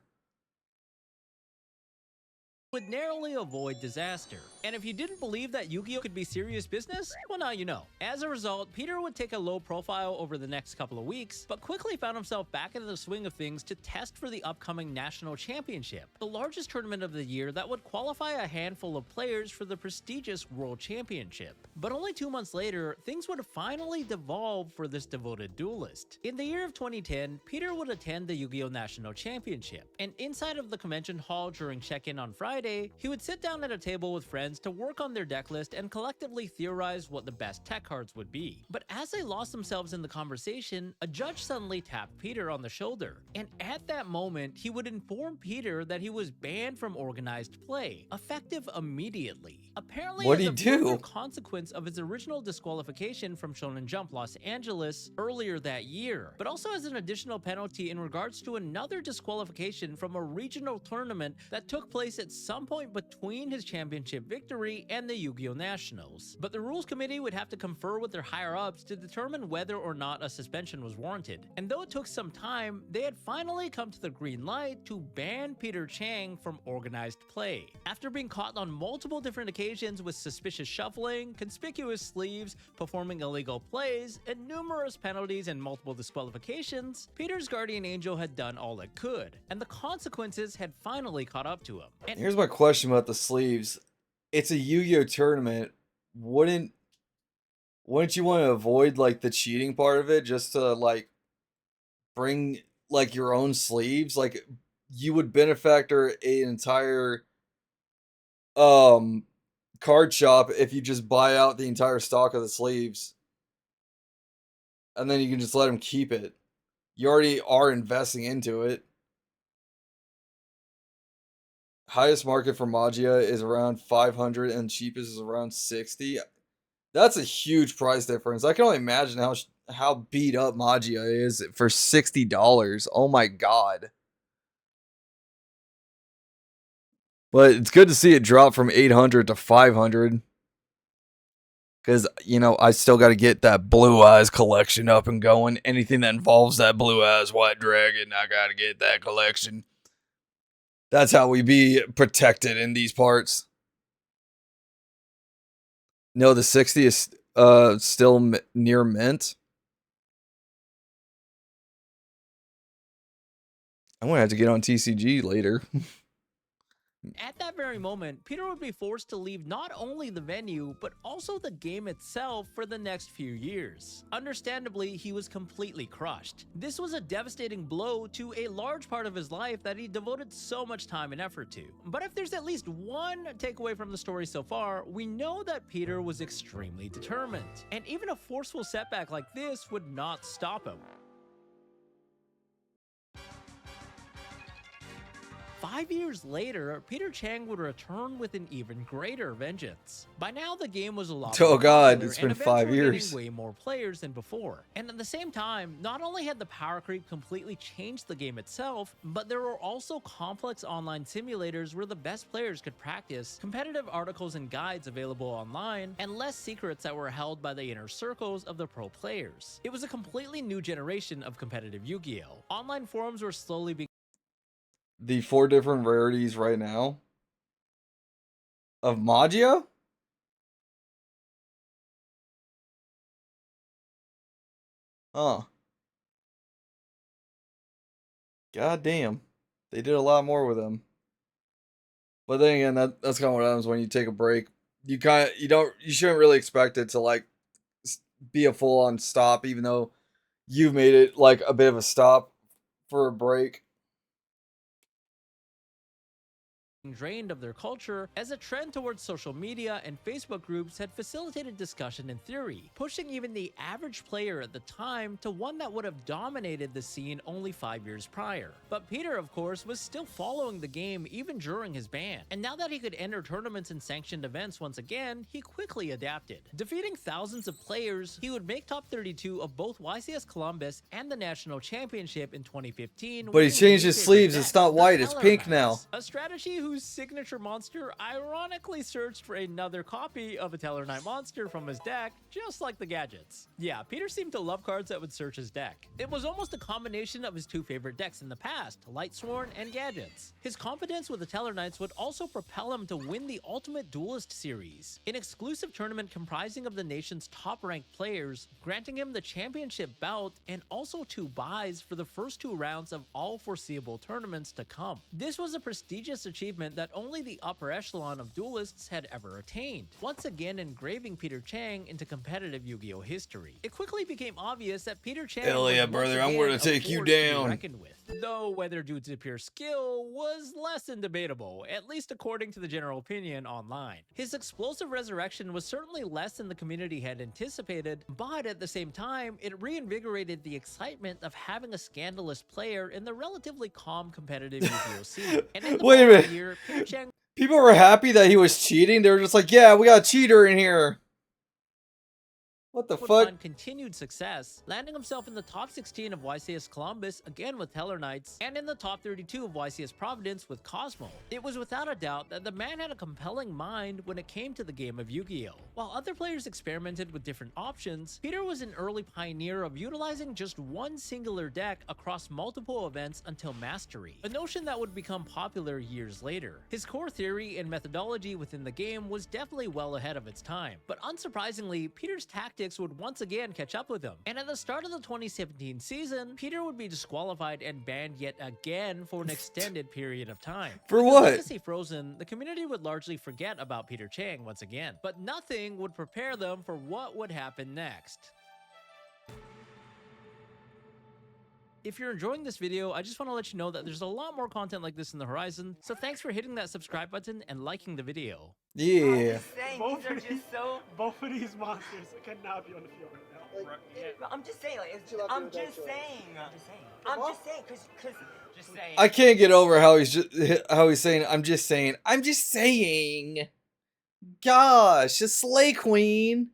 would narrowly avoid disaster. And if you didn't believe that Yu-Gi-Oh could be serious business, well now you know. As a result, Peter would take a low profile over the next couple of weeks, but quickly found himself back into the swing of things to test for the upcoming National Championship, the largest tournament of the year that would qualify a handful of players for the prestigious World Championship. But only 2 months later, things would finally devolve for this devoted duelist. In the year of 2010, Peter would attend the Yu-Gi-Oh! National Championship, and inside of the convention hall during check-in on Friday, he would sit down at a table with friends to work on their deck list and collectively theorize what the best tech cards would be. But as they lost themselves in the conversation, a judge suddenly tapped Peter on the shoulder, and at that moment, he would inform Peter that he was banned from organized play, effective immediately. Apparently, What'd as he a do? further consequence of his original disqualification from Shonen Jump Los Angeles earlier that year, but also as an additional penalty in regards to another disqualification from a regional tournament that took place at some point between his championship victory and the Yu-Gi-Oh! Nationals. But the rules committee would have to confer with their higher-ups to determine whether or not a suspension was warranted. And though it took some time, they had finally come to the green light to ban Peter Chang from organized play. After being caught on multiple different occasions with suspicious shuffling, conspicuous sleeves, performing illegal plays, and numerous penalties and multiple disqualifications, Peter's guardian angel had done all it could, and the consequences had finally caught up to him. And Here's my question about the sleeves. It's a Yu-Gi-Oh tournament. Wouldn't you want to avoid like the cheating part of it just to like bring like your own sleeves? Like you would benefactor an entire card shop if you just buy out the entire stock of the sleeves. And then you can just let them keep it. You already are investing into it. highest market for Magia is around 500 and cheapest is around 60. That's a huge price difference. I can only imagine how beat up Magia is for $60. Oh my god. But it's good to see it drop from 800 to 500. Because, you know, I still got to get that Blue Eyes collection up and going. Anything that involves that Blue Eyes White Dragon, I got to get that collection. That's how we be protected in these parts. No, the 60 is still near mint. I'm going to have to get on TCG later. At that very moment, Peter would be forced to leave not only the venue, but also the game itself for the next few years. Understandably, he was completely crushed. This was a devastating blow to a large part of his life that he devoted so much time and effort to. But if there's at least one takeaway from the story so far, we know that Peter was extremely determined. And even a forceful setback like this would not stop him. 5 years later, Peter Chang would return with an even greater vengeance. By now, the game was a lot Oh more god, popular it's been and 5 events were years. getting way more players than before. And at the same time, not only had the power creep completely changed the game itself, but there were also complex online simulators where the best players could practice, competitive articles and guides available online, and less secrets that were held by the inner circles of the pro players. It was a completely new generation of competitive Yu-Gi-Oh! Online forums were slowly being The 4 different rarities right now of Magia? Huh. God damn. They did a lot more with them. But then again, that's kind of what happens when you take a break. You shouldn't really expect it to like be a full on stop, even though you've made it like a bit of a stop for a break. drained of their culture, as a trend towards social media and Facebook groups had facilitated discussion and theory, pushing even the average player at the time to one that would have dominated the scene only 5 years prior. But Peter, of course, was still following the game even during his ban, and now that he could enter tournaments and sanctioned events once again, he quickly adapted. Defeating thousands of players, he would make top 32 of both YCS Columbus and the National Championship in 2015. But he changed his sleeves, it's not white, it's pink now. A strategy whose signature monster ironically searched for another copy of a Teller Knight monster from his deck, just like the gadgets. Yeah, Peter seemed to love cards that would search his deck. It was almost a combination of his two favorite decks in the past, Lightsworn and Gadgets. His confidence with the Teller Knights would also propel him to win the Ultimate Duelist Series, an exclusive tournament comprising of the nation's top-ranked players, granting him the championship belt and also 2 buys for the first 2 rounds of all foreseeable tournaments to come. This was a prestigious achievement that only the upper echelon of duelists had ever attained, once again engraving Peter Chang into competitive Yu-Gi-Oh! History. It quickly became obvious that Peter Chang Hell was yeah, once brother, I'm again gonna a take you force to be down. reckoned with. Though whether due to pure skill was less than debatable, at least according to the general opinion online. His explosive resurrection was certainly less than the community had anticipated, but at the same time, it reinvigorated the excitement of having a scandalous player in the relatively calm competitive Yu-Gi-Oh! Scene. And in the Wait a following minute. year, Peter Chang People were happy that he was cheating. They were just like, yeah, we got a cheater in here. What the would fuck? find continued success, landing himself in the top 16 of YCS Columbus, again with Teller Knights, and in the top 32 of YCS Providence with Cosmo. It was without a doubt that the man had a compelling mind when it came to the game of Yu-Gi-Oh! While other players experimented with different options, Peter was an early pioneer of utilizing just one singular deck across multiple events until mastery, a notion that would become popular years later. His core theory and methodology within the game was definitely well ahead of its time, but unsurprisingly, Peter's tactics would once again catch up with him. And at the start of the 2017 season, Peter would be disqualified and banned yet again for an extended period of time. For With what? the legacy frozen, the community would largely forget about Peter Chang once again, but nothing would prepare them for what would happen next. If you're enjoying this video, I just want to let you know that there's a lot more content like this in the horizon, so thanks for hitting that subscribe button and liking the video. Yeah. Just saying, these are just so Both of these monsters cannot be on the field right now. Like, I'm just saying, like, Chill out I'm with that just choice. saying. I'm just saying, cause, just saying. I can't get over how he's saying. I'm just saying. I'm just saying. Gosh, a slay queen.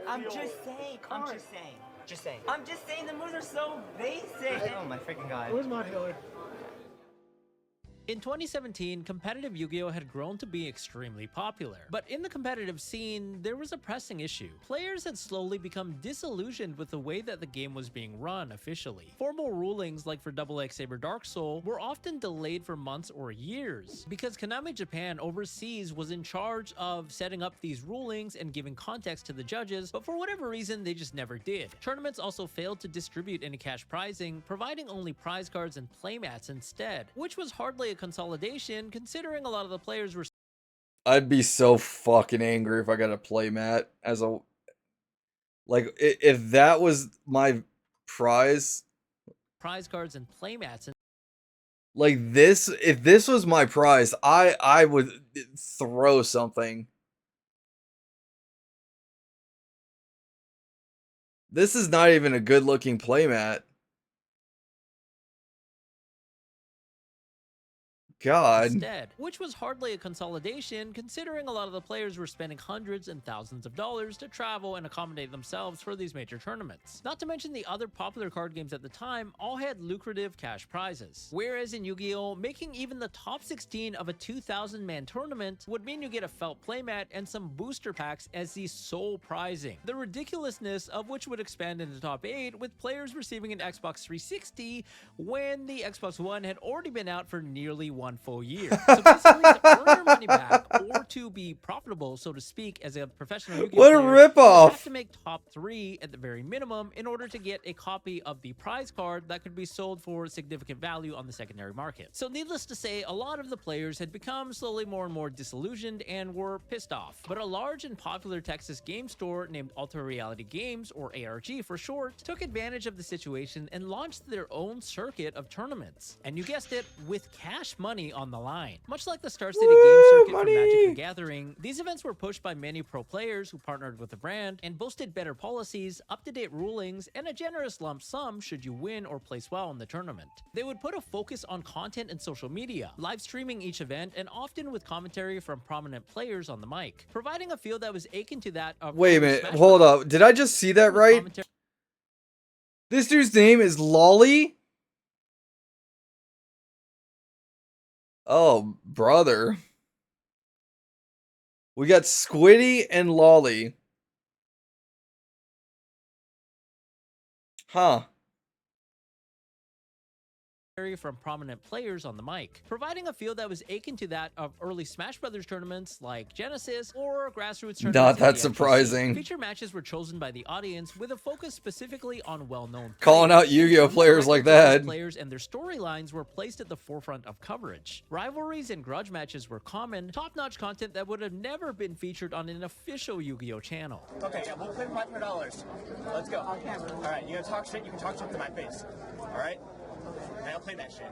I'm just saying. I'm just saying. Just saying. I'm just saying the moves are so basic. Oh my freaking god. Where's my healer? In 2017, competitive Yu-Gi-Oh! Had grown to be extremely popular. But in the competitive scene, there was a pressing issue. Players had slowly become disillusioned with the way that the game was being run officially. Formal rulings, like for XX Saber Dark Soul, were often delayed for months or years, because Konami Japan overseas was in charge of setting up these rulings and giving context to the judges, but for whatever reason, they just never did. Tournaments also failed to distribute any cash prizing, providing only prize cards and playmats instead, which was hardly a consolidation considering a lot of the players were I'd be so fucking angry if I got a playmat as a if that was my prize cards and playmats. like this. If this was my prize, I would throw something. This is not even a good looking playmat. God. Instead, which was hardly a consolidation considering a lot of the players were spending hundreds and thousands of dollars to travel and accommodate themselves for these major tournaments. Not to mention the other popular card games at the time all had lucrative cash prizes. Whereas in Yu-Gi-Oh!, making even the top 16 of a 2,000-man tournament would mean you get a felt playmat and some booster packs as the sole prizing. The ridiculousness of which would expand into top 8 with players receiving an Xbox 360 when the Xbox One had already been out for nearly one full year. So basically, to earn your money back or to be profitable, so to speak, as a professional Yu-Gi-Oh! What a player, ripoff! you have to make top 3 at the very minimum in order to get a copy of the prize card that could be sold for significant value on the secondary market. So needless to say, a lot of the players had become slowly more and more disillusioned and were pissed off. But a large and popular Texas game store named Ultra Reality Games, or ARG for short, took advantage of the situation and launched their own circuit of tournaments. And you guessed it, with cash money on the line. Much like the Star City Game Circuit for Magic the Gathering, these events were pushed by many pro players who partnered with the brand and boasted better policies, up-to-date rulings, and a generous lump sum should you win or place well in the tournament. They would put a focus on content and social media, live streaming each event, and often with commentary from prominent players on the mic, providing a feel that was akin to that of... Wait a minute, hold up. Did I just see that right? This dude's name is Lolly? Oh, brother. We got Squiddy and Lolly. Huh. From prominent players on the mic, providing a feel that was akin to that of early Smash Brothers tournaments like Genesis or grassroots tournaments. Not that surprising. Feature matches were chosen by the audience with a focus specifically on well-known calling out Yu-Gi-Oh! Players like that. Players and their storylines were placed at the forefront of coverage. Rivalries and grudge matches were common, top-notch content that would have never been featured on an official Yu-Gi-Oh! Channel. Okay, yeah, we'll play $500. Let's go. Alright, you gonna talk shit, you can talk shit to my face. Alright? And I'll play that shit.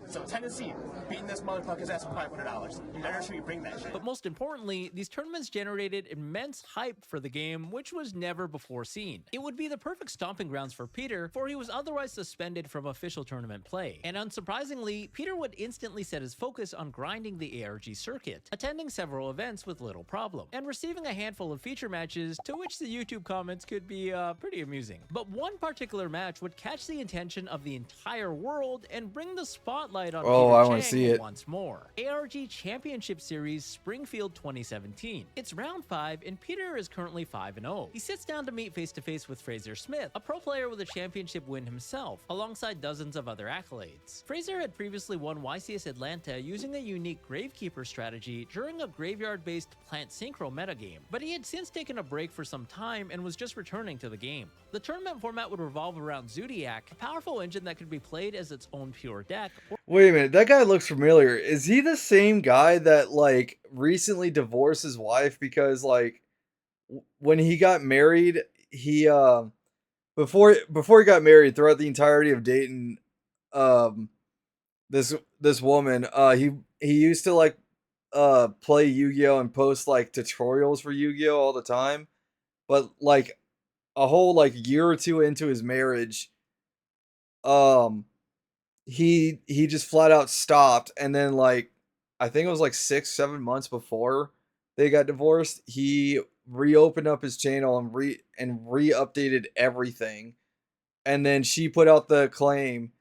So Tennessee, beating this motherfucker's ass for $500. You better sure you bring that shit. But most importantly, these tournaments generated immense hype for the game, which was never before seen. It would be the perfect stomping grounds for Peter, for he was otherwise suspended from official tournament play. And unsurprisingly, Peter would instantly set his focus on grinding the ARG circuit, attending several events with little problem, and receiving a handful of feature matches, to which the YouTube comments could be pretty amusing. But one particular match would catch the attention of the entire world and bring the spotlight on Oh, Peter I Chang want to see it. once more. ARG Championship Series Springfield 2017. It's round 5 and Peter is currently 5-0. He sits down to meet face-to-face with Fraser Smith, a pro player with a championship win himself, alongside dozens of other accolades. Fraser had previously won YCS Atlanta using a unique Gravekeeper strategy during a graveyard-based plant synchro metagame, but he had since taken a break for some time and was just returning to the game. The tournament format would revolve around Zodiac, a powerful engine that could be played as its own pure deck. Wait a minute, that guy looks familiar. Is he the same guy that, like, recently divorced his wife because, like, when he got married, he, before he got married, throughout the entirety of dating, this woman, he used to, like, play Yu-Gi-Oh! And post, like, tutorials for Yu-Gi-Oh! All the time. but like a whole like year or two into his marriage, um, he just flat out stopped, and then like I think it was like 6, 7 months before they got divorced, he reopened up his channel and re-updated everything, and then she put out the claim,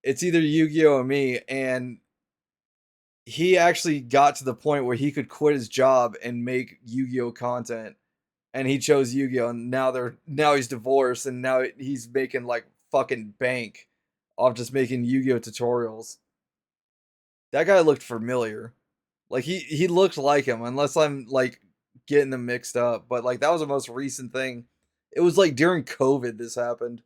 it's either Yu-Gi-Oh or me, and he actually got to the point where he could quit his job and make Yu-Gi-Oh content, and he chose Yu-Gi-Oh, and now he's divorced, and now he's making like fucking bank off just making Yu-Gi-Oh tutorials. That guy looked familiar. Like he looked like him, unless I'm like getting them mixed up. But like that was the most recent thing. It was like during COVID this happened.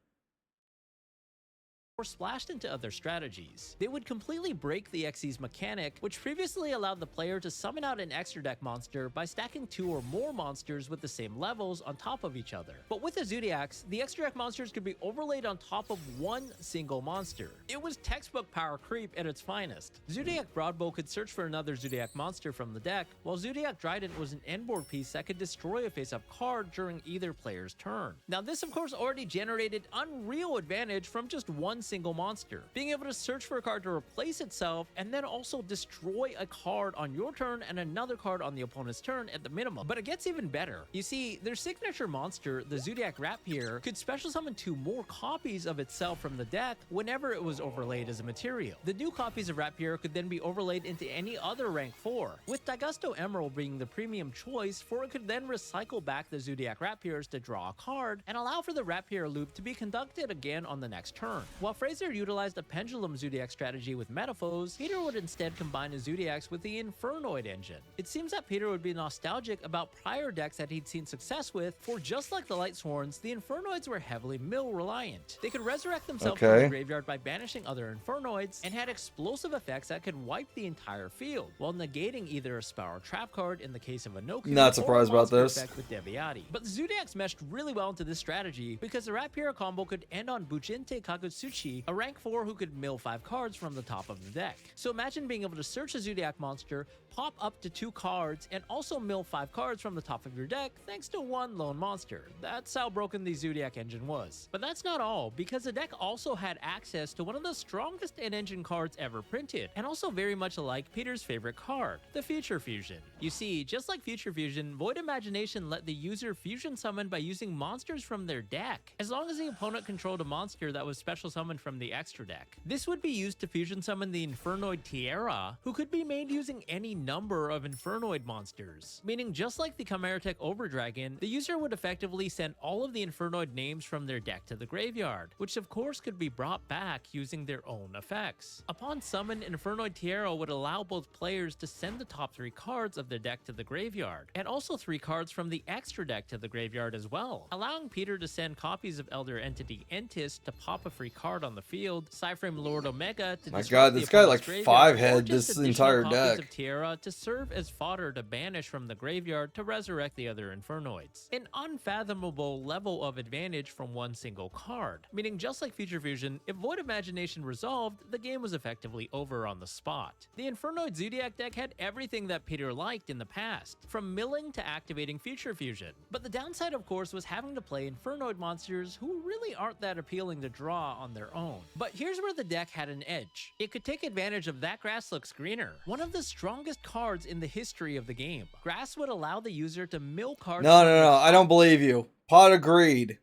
Or splashed into other strategies. They would completely break the Xyz mechanic, which previously allowed the player to summon out an extra deck monster by stacking 2 or more monsters with the same levels on top of each other. But with the Zodiacs, the extra deck monsters could be overlaid on top of one single monster. It was textbook power creep at its finest. Zodiac Broadbow could search for another Zodiac monster from the deck, while Zodiac Trident was an endboard piece that could destroy a face-up card during either player's turn. Now this of course already generated unreal advantage from just one single monster. Being able to search for a card to replace itself and then also destroy a card on your turn and another card on the opponent's turn at the minimum. But it gets even better. You see, their signature monster, the Zodiac Rapier, could special summon 2 more copies of itself from the deck whenever it was overlaid as a material. The new copies of Rapier could then be overlaid into any other rank 4, with Daigusto Emerald being the premium choice, for it could then recycle back the Zodiac Rapiers to draw a card and allow for the Rapier loop to be conducted again on the next turn. While Fraser utilized a pendulum Zodiac strategy with Metaphors, Peter would instead combine his Zodiacs with the Infernoid engine. It seems that Peter would be nostalgic about prior decks that he'd seen success with, for just like the Lightsworns, the Infernoids were heavily mill reliant. They could resurrect themselves from the graveyard by banishing other Infernoids, and had explosive effects that could wipe the entire field, while negating either a spell or trap card in the case of Inoki, Not surprised about this. With Deviati. But the Zodiacs meshed really well into this strategy because the Rapier combo could end on Bujinte Kagutsuchi, a rank 4 who could mill 5 cards from the top of the deck. So imagine being able to search a Zodiac monster, pop up to 2 cards, and also mill 5 cards from the top of your deck thanks to one lone monster. That's how broken the Zodiac engine was. But that's not all, because the deck also had access to one of the strongest in-engine cards ever printed, and also very much like Peter's favorite card, the Future Fusion. You see, just like Future Fusion, Void Imagination let the user fusion summon by using monsters from their deck, as long as the opponent controlled a monster that was special summoned from the extra deck. This would be used to fusion summon the Infernoid Tierra, who could be made using any number of Infernoid monsters, meaning just like the Chimeratech Overdragon, the user would effectively send all of the Infernoid names from their deck to the graveyard, which of course could be brought back using their own effects. Upon summon, Infernoid Tierra would allow both players to send the top 3 cards of their deck to the graveyard, and also 3 cards from the extra deck to the graveyard as well, allowing Peter to send copies of Elder Entity Entis to pop a free card on the field, Cyframe Lord Omega to disrupt the this guy like opponent's 5 graveyard, or head just this additional entire copies deck. of Tierra to serve as fodder to banish from the graveyard to resurrect the other Infernoids. An unfathomable level of advantage from one single card, meaning just like Future Fusion, if Void Imagination resolved, the game was effectively over on the spot. The Infernoid Zodiac deck had everything that Peter liked in the past, from milling to activating Future Fusion. But the downside of course was having to play Infernoid monsters who really aren't that appealing to draw on their own. But here's where the deck had an edge. It could take advantage of That Grass Looks Greener, one of the strongest cards in the history of the game. Grass would allow the user to mill cards. No, I don't believe you. Pot of Greed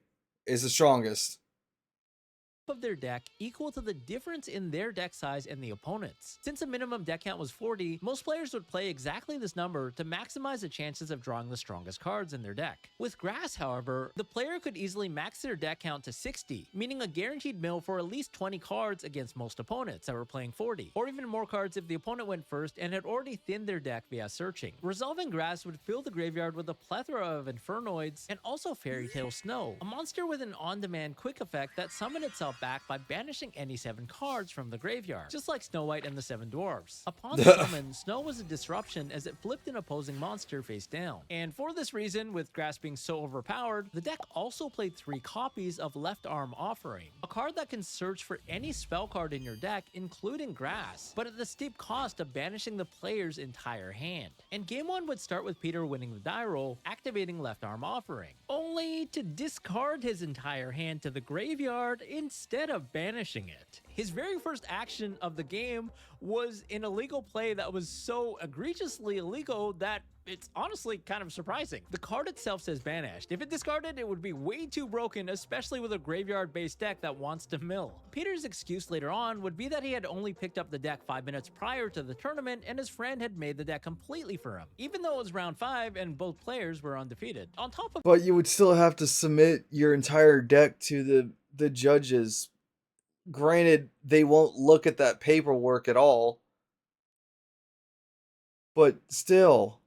is the strongest of their deck equal to the difference in their deck size and the opponent's. Since a minimum deck count was 40, most players would play exactly this number to maximize the chances of drawing the strongest cards in their deck. With Grass, however, the player could easily max their deck count to 60, meaning a guaranteed mill for at least 20 cards against most opponents that were playing 40, or even more cards if the opponent went first and had already thinned their deck via searching. Resolving Grass would fill the graveyard with a plethora of Infernoids and also Fairy Tale Snow, a monster with an on-demand quick effect that summoned itself fought back by banishing any 7 cards from the graveyard, just like Snow White and the 7 Dwarfs. Upon summon, Snow was a disruption as it flipped an opposing monster face down. And for this reason, with Grass being so overpowered, the deck also played 3 copies of Left Arm Offering, a card that can search for any spell card in your deck, including Grass, but at the steep cost of banishing the player's entire hand. And game 1 would start with Peter winning the die roll, activating Left Arm Offering, only to discard his entire hand to the graveyard instead of banishing it. His very first action of the game was an illegal play that was so egregiously illegal that it's honestly kind of surprising. The card itself says banished. If it discarded, it would be way too broken, especially with a graveyard-based deck that wants to mill. Peter's excuse later on would be that he had only picked up the deck 5 minutes prior to the tournament and his friend had made the deck completely for him, even though it was round 5 and both players were undefeated. On top of— But you would still have to submit your entire deck to the judges. Granted, they won't look at that paperwork at all, but still.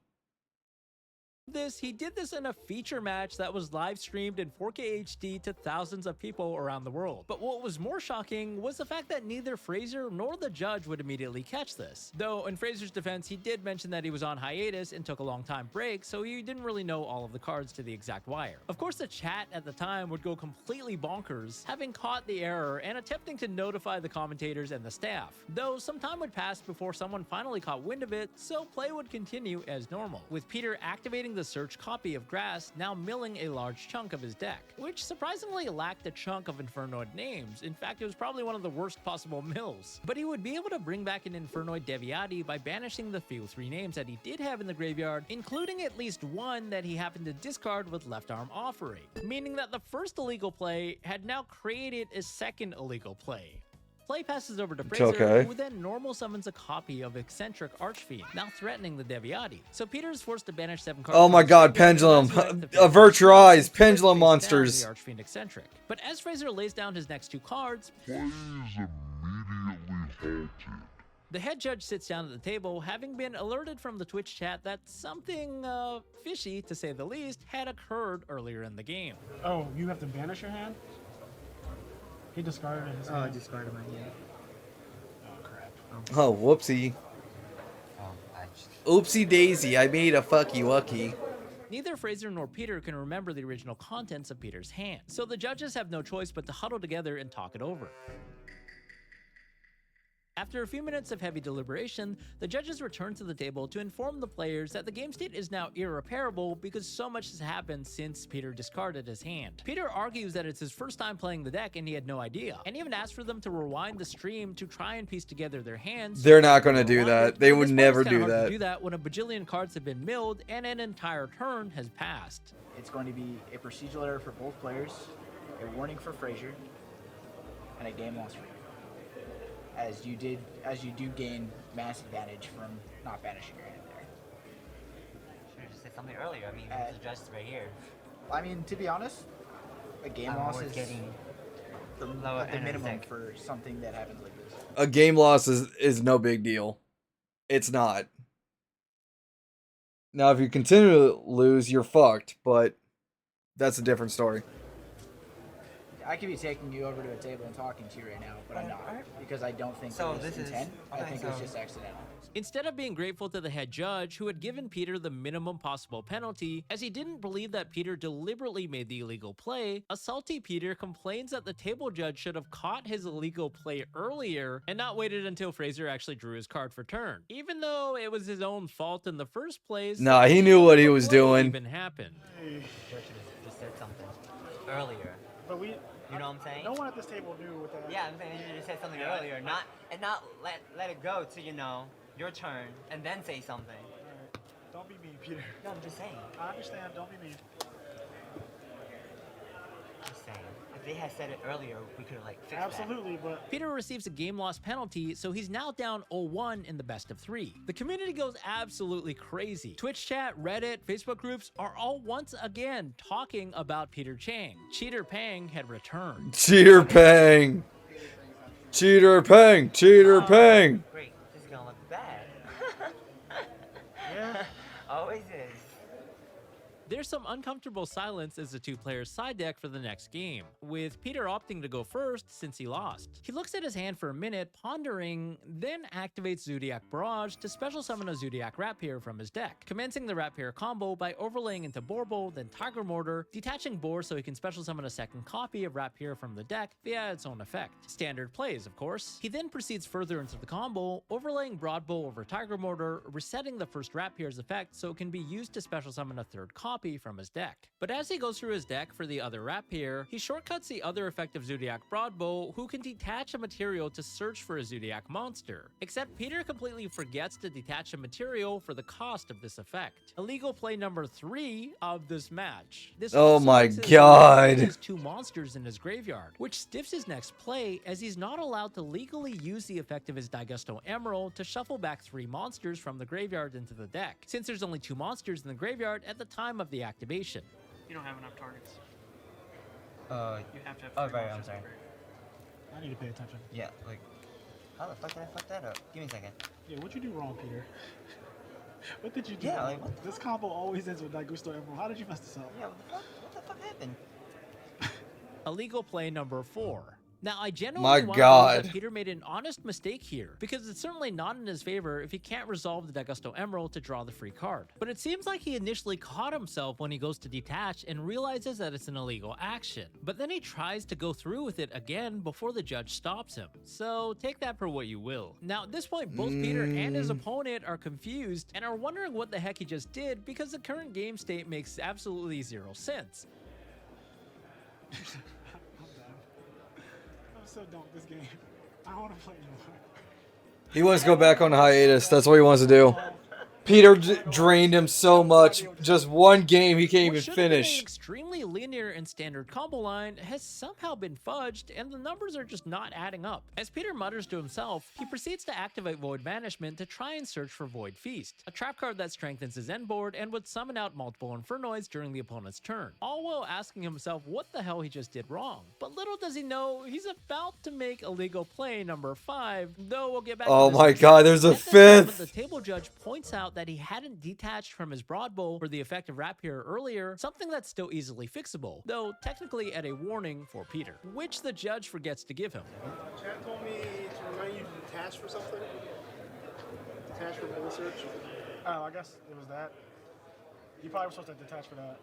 He did this in a feature match that was live streamed in 4K HD to thousands of people around the world. But what was more shocking was the fact that neither Fraser nor the judge would immediately catch this. Though in Fraser's defense, he did mention that he was on hiatus and took a long time break, so he didn't really know all of the cards to the exact wire. Of course, the chat at the time would go completely bonkers, having caught the error and attempting to notify the commentators and the staff. Though some time would pass before someone finally caught wind of it, so play would continue as normal, with Peter activating the search copy of Grass, now milling a large chunk of his deck, which surprisingly lacked a chunk of Infernoid names. In fact, it was probably one of the worst possible mills. But he would be able to bring back an Infernoid Deviati by banishing the few 3 names that he did have in the graveyard, including at least one that he happened to discard with Left Arm Offering, meaning that the first illegal play had now created a second illegal play. Play passes over to Fraser, who then normal summons a copy of Eccentric Archfiend, now threatening the Deviati. So Peter is forced to banish 7 cards. Oh my god, Pendulum! Avert your eyes, Pendulum monsters! The Archfiend Eccentric. But as Fraser lays down his next 2 cards, play is immediately halted. The head judge sits down at the table, having been alerted from the Twitch chat that something, fishy, to say the least, had occurred earlier in the game. Oh, you have to banish your hand? He discarded his hand. I discarded my hand. Oh, crap. Oh, whoopsie. Oopsie daisy, I made a fucky wucky. Neither Fraser nor Peter can remember the original contents of Peter's hand, so the judges have no choice but to huddle together and talk it over. After a few minutes of heavy deliberation, the judges return to the table to inform the players that the game state is now irreparable because so much has happened since Peter discarded his hand. Peter argues that it's his first time playing the deck and he had no idea, and even asked for them to rewind the stream to try and piece together their hands. They're not going to do that. They would never do hard that. to do that when a bajillion cards have been milled and an entire turn has passed. It's going to be a procedural error for both players, a warning for Frazier, and a game loss for you. As you do gain mass advantage from not banishing your hand there. Should have just said something earlier. I mean, there's a judge right here. I mean, to be honest, a game loss is getting the minimum for something that happens like this. A game loss is no big deal. It's not. Now, if you continue to lose, you're fucked, but that's a different story. I could be taking you over to a table and talking to you right now, but I'm not, because I don't think So it was this is- intent. I okay, think it was so- just accidental. Instead of being grateful to the head judge, who had given Peter the minimum possible penalty, as he didn't believe that Peter deliberately made the illegal play, a salty Peter complains that the table judge should have caught his illegal play earlier and not waited until Fraser actually drew his card for turn, even though it was his own fault in the first place. Nah, he knew what he was doing. Even happened. Judge should have just said something earlier. But we... You know what I'm saying? No one at this table knew what that... Yeah, I'm saying you should have said something earlier, not let it go to, you know, your turn and then say something. Right. Don't be mean, Peter. No, I'm just saying. I understand. Don't be mean. Just saying. If they had said it earlier, we could have like fixed Absolutely, but... Peter receives a game loss penalty, so he's now down 0-1 in the best of 3. The community goes absolutely crazy. Twitch chat, Reddit, Facebook groups are all once again talking about Peter Chang. Cheater Pang had returned. Cheater Pang! Cheater Pang! Cheater Pang! Great. This is gonna look bad. Yeah. Always is. There's some uncomfortable silence as the two players side deck for the next game, with Peter opting to go first since he lost. He looks at his hand for a minute, pondering, then activates Zodiac Barrage to special summon a Zodiac Rapier from his deck, commencing the Rapier combo by overlaying into Borbo, then Tiger Mortar, detaching Boar so he can special summon a second copy of Rapier from the deck via its own effect. Standard plays, of course. He then proceeds further into the combo, overlaying Broadbow over Tiger Mortar, resetting the first Rapier's effect so it can be used to special summon a third copy from his deck. But as he goes through his deck for the other Rapier, he shortcuts the other effect of Zodiac Broadbow, who can detach a material to search for a Zodiac monster. Except Peter completely forgets to detach a material for the cost of this effect. Illegal play number 3 of this match. This Oh my makes his God. has 2 monsters in his graveyard, which stiffs his next play as he's not allowed to legally use the effect of his Daigusto Emerald to shuffle back 3 monsters from the graveyard into the deck, since there's only 2 monsters in the graveyard at the time of the activation. You don't have enough targets. You have to have. Oh, right, I'm sorry. I need to pay attention. Yeah, like, how the fuck did I fuck that up? Give me a second. Yeah, what'd you do wrong, Peter? What did you do? Yeah, wrong? like, what This combo always ends with Daigusto Emerald. How did you mess this up? Yeah, what the fuck happened? Illegal play number 4. Now, I genuinely My want God. to believe that Peter made an honest mistake here, because it's certainly not in his favor if he can't resolve the Daigusto Emerald to draw the free card. But it seems like he initially caught himself when he goes to detach and realizes that it's an illegal action. But then he tries to go through with it again before the judge stops him. So take that for what you will. Now, at this point, both Peter and his opponent are confused and are wondering what the heck he just did, because the current game state makes absolutely 0 sense. I'm so done with this game. I don't want to play anymore. He wants to go back on hiatus. That's what he wants to do. Peter drained him so much. Just one game, he can't even What should have been an finish. extremely linear and standard combo line has somehow been fudged, and the numbers are just not adding up. As Peter mutters to himself, he proceeds to activate Void Banishment to try and search for Void Feast, a trap card that strengthens his end board and would summon out multiple Infernoids during the opponent's turn, all while asking himself what the hell he just did wrong. But little does he know, he's about to make illegal play number 5, though we'll get back Oh to this my in a God, there's a second. At this moment, fifth. the table judge points out that he hadn't detached from his Broadbow for the effect of Rapier earlier, something that's still easily fixable, though technically at a warning for Peter, which the judge forgets to give him. Chat told me to remind you to detach for something. Detach for bullet search. Oh, I guess it was that. You probably were supposed to detach for that.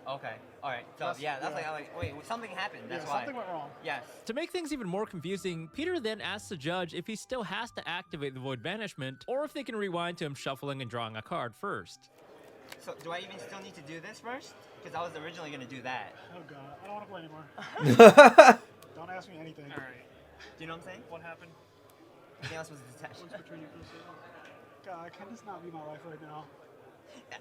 Okay, alright. So, That's- yeah, that's yeah. like, wait, something happened. That's Yeah, why. something went wrong. Yes. To make things even more confusing, Peter then asks the judge if he still has to activate the Void Banishment, or if they can rewind to him shuffling and drawing a card first. So, do I even still need to do this first? Because I was originally going to do that. Oh god, I don't want to play anymore. Don't ask me anything. All right. Do you know what I'm saying? What happened? I think I was supposed to detach. What's between you two? God, can this not be my life right now?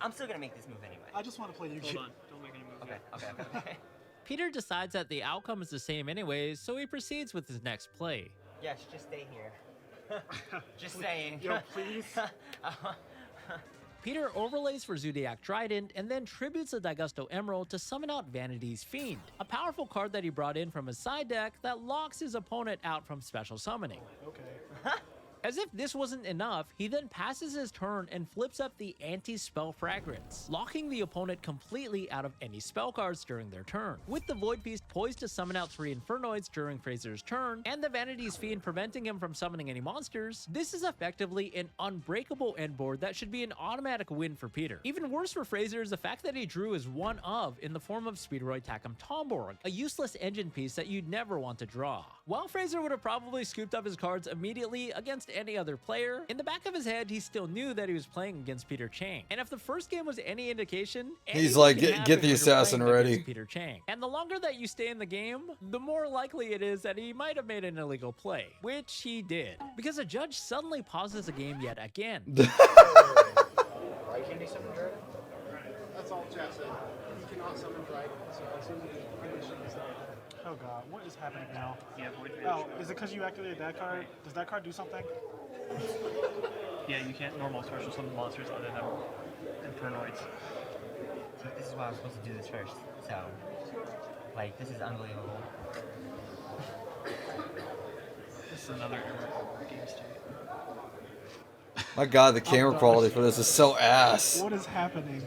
I'm still going to make this move anyway. I just want to play Yu-Gi-Oh. Hold on. Don't make any moves. Okay, yet. okay. Peter decides that the outcome is the same anyways, so he proceeds with his next play. Yes, just stay here. Just saying. Yo, please. Peter overlays for Zodiac Trident and then tributes the Daigusto Emerald to summon out Vanity's Fiend, a powerful card that he brought in from his side deck that locks his opponent out from special summoning. Okay. As if this wasn't enough, he then passes his turn and flips up the anti-spell fragrance, locking the opponent completely out of any spell cards during their turn. With the Void Beast poised to summon out 3 Infernoids during Fraser's turn, and the Vanity's Fiend preventing him from summoning any monsters, this is effectively an unbreakable end board that should be an automatic win for Peter. Even worse for Fraser is the fact that he drew his one of in the form of Speedroid Tacum Tomborg, a useless engine piece that you'd never want to draw. While Fraser would have probably scooped up his cards immediately against any other player, in the back of his head he still knew that he was playing against Peter Chang. And if the first game was any indication, He's anything like, can get happen the when you're assassin playing against ready. Peter Chang. And the longer that you stay in the game, the more likely it is that he might have made an illegal play, which he did, because a judge suddenly pauses the game yet again. Right, can he summon Dragon? That's all Chat said. He cannot summon Dragon, so I assume the condition is that. Oh god, what is happening now? Yeah, Void Oh, Banishment. is it because you activated that card? Does that card do something? Yeah, you can't normal special summon monsters other than Infernoids. So this is why I was supposed to do this first. So, like, this is unbelievable. This is another error game state. My God, the camera quality for this is so ass. What is happening?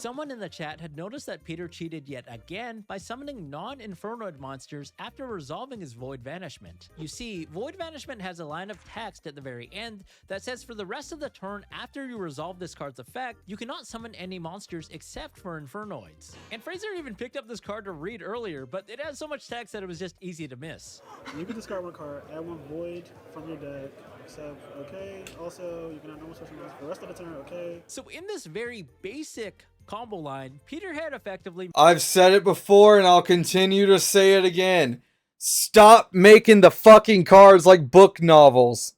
Someone in the chat had noticed that Peter cheated yet again by summoning non-Infernoid monsters after resolving his Void Vanishment. You see, Void Vanishment has a line of text at the very end that says for the rest of the turn after you resolve this card's effect, you cannot summon any monsters except for Infernoids. And Fraser even picked up this card to read earlier, but it has so much text that it was just easy to miss. You can discard one card, add one void from your deck, except okay. Also, you cannot normal summon for the rest of the turn, okay. So in this very basic combo line, Peter had effectively... I've said it before and I'll continue to say it again. Stop making the fucking cards like book novels.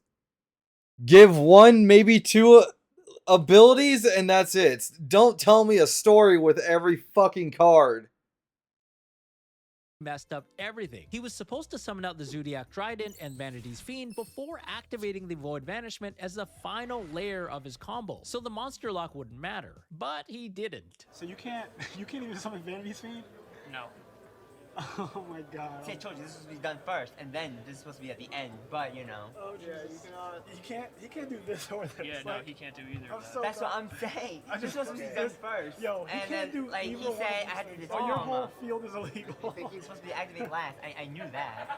Give one, maybe two abilities and that's it. Don't tell me a story with every fucking card. Messed up everything. He was supposed to summon out the Zodiac Trident and Vanity's Fiend before activating the Void Vanishment as the final layer of his combo, so the monster lock wouldn't matter. But he didn't. So you can't even summon Vanity's Fiend? No. Oh my god. See, I told you this was supposed to be done first, and then this is supposed to be at the end. But you know. Oh yeah, he can't do this or this. Yeah, no, he can't do either of that. So That's what I'm saying. This is supposed to be done first. Yo, he and can't then do like he either one said, of I these had to things. disarm. Your whole field is illegal. He's supposed to be activated last. I knew that.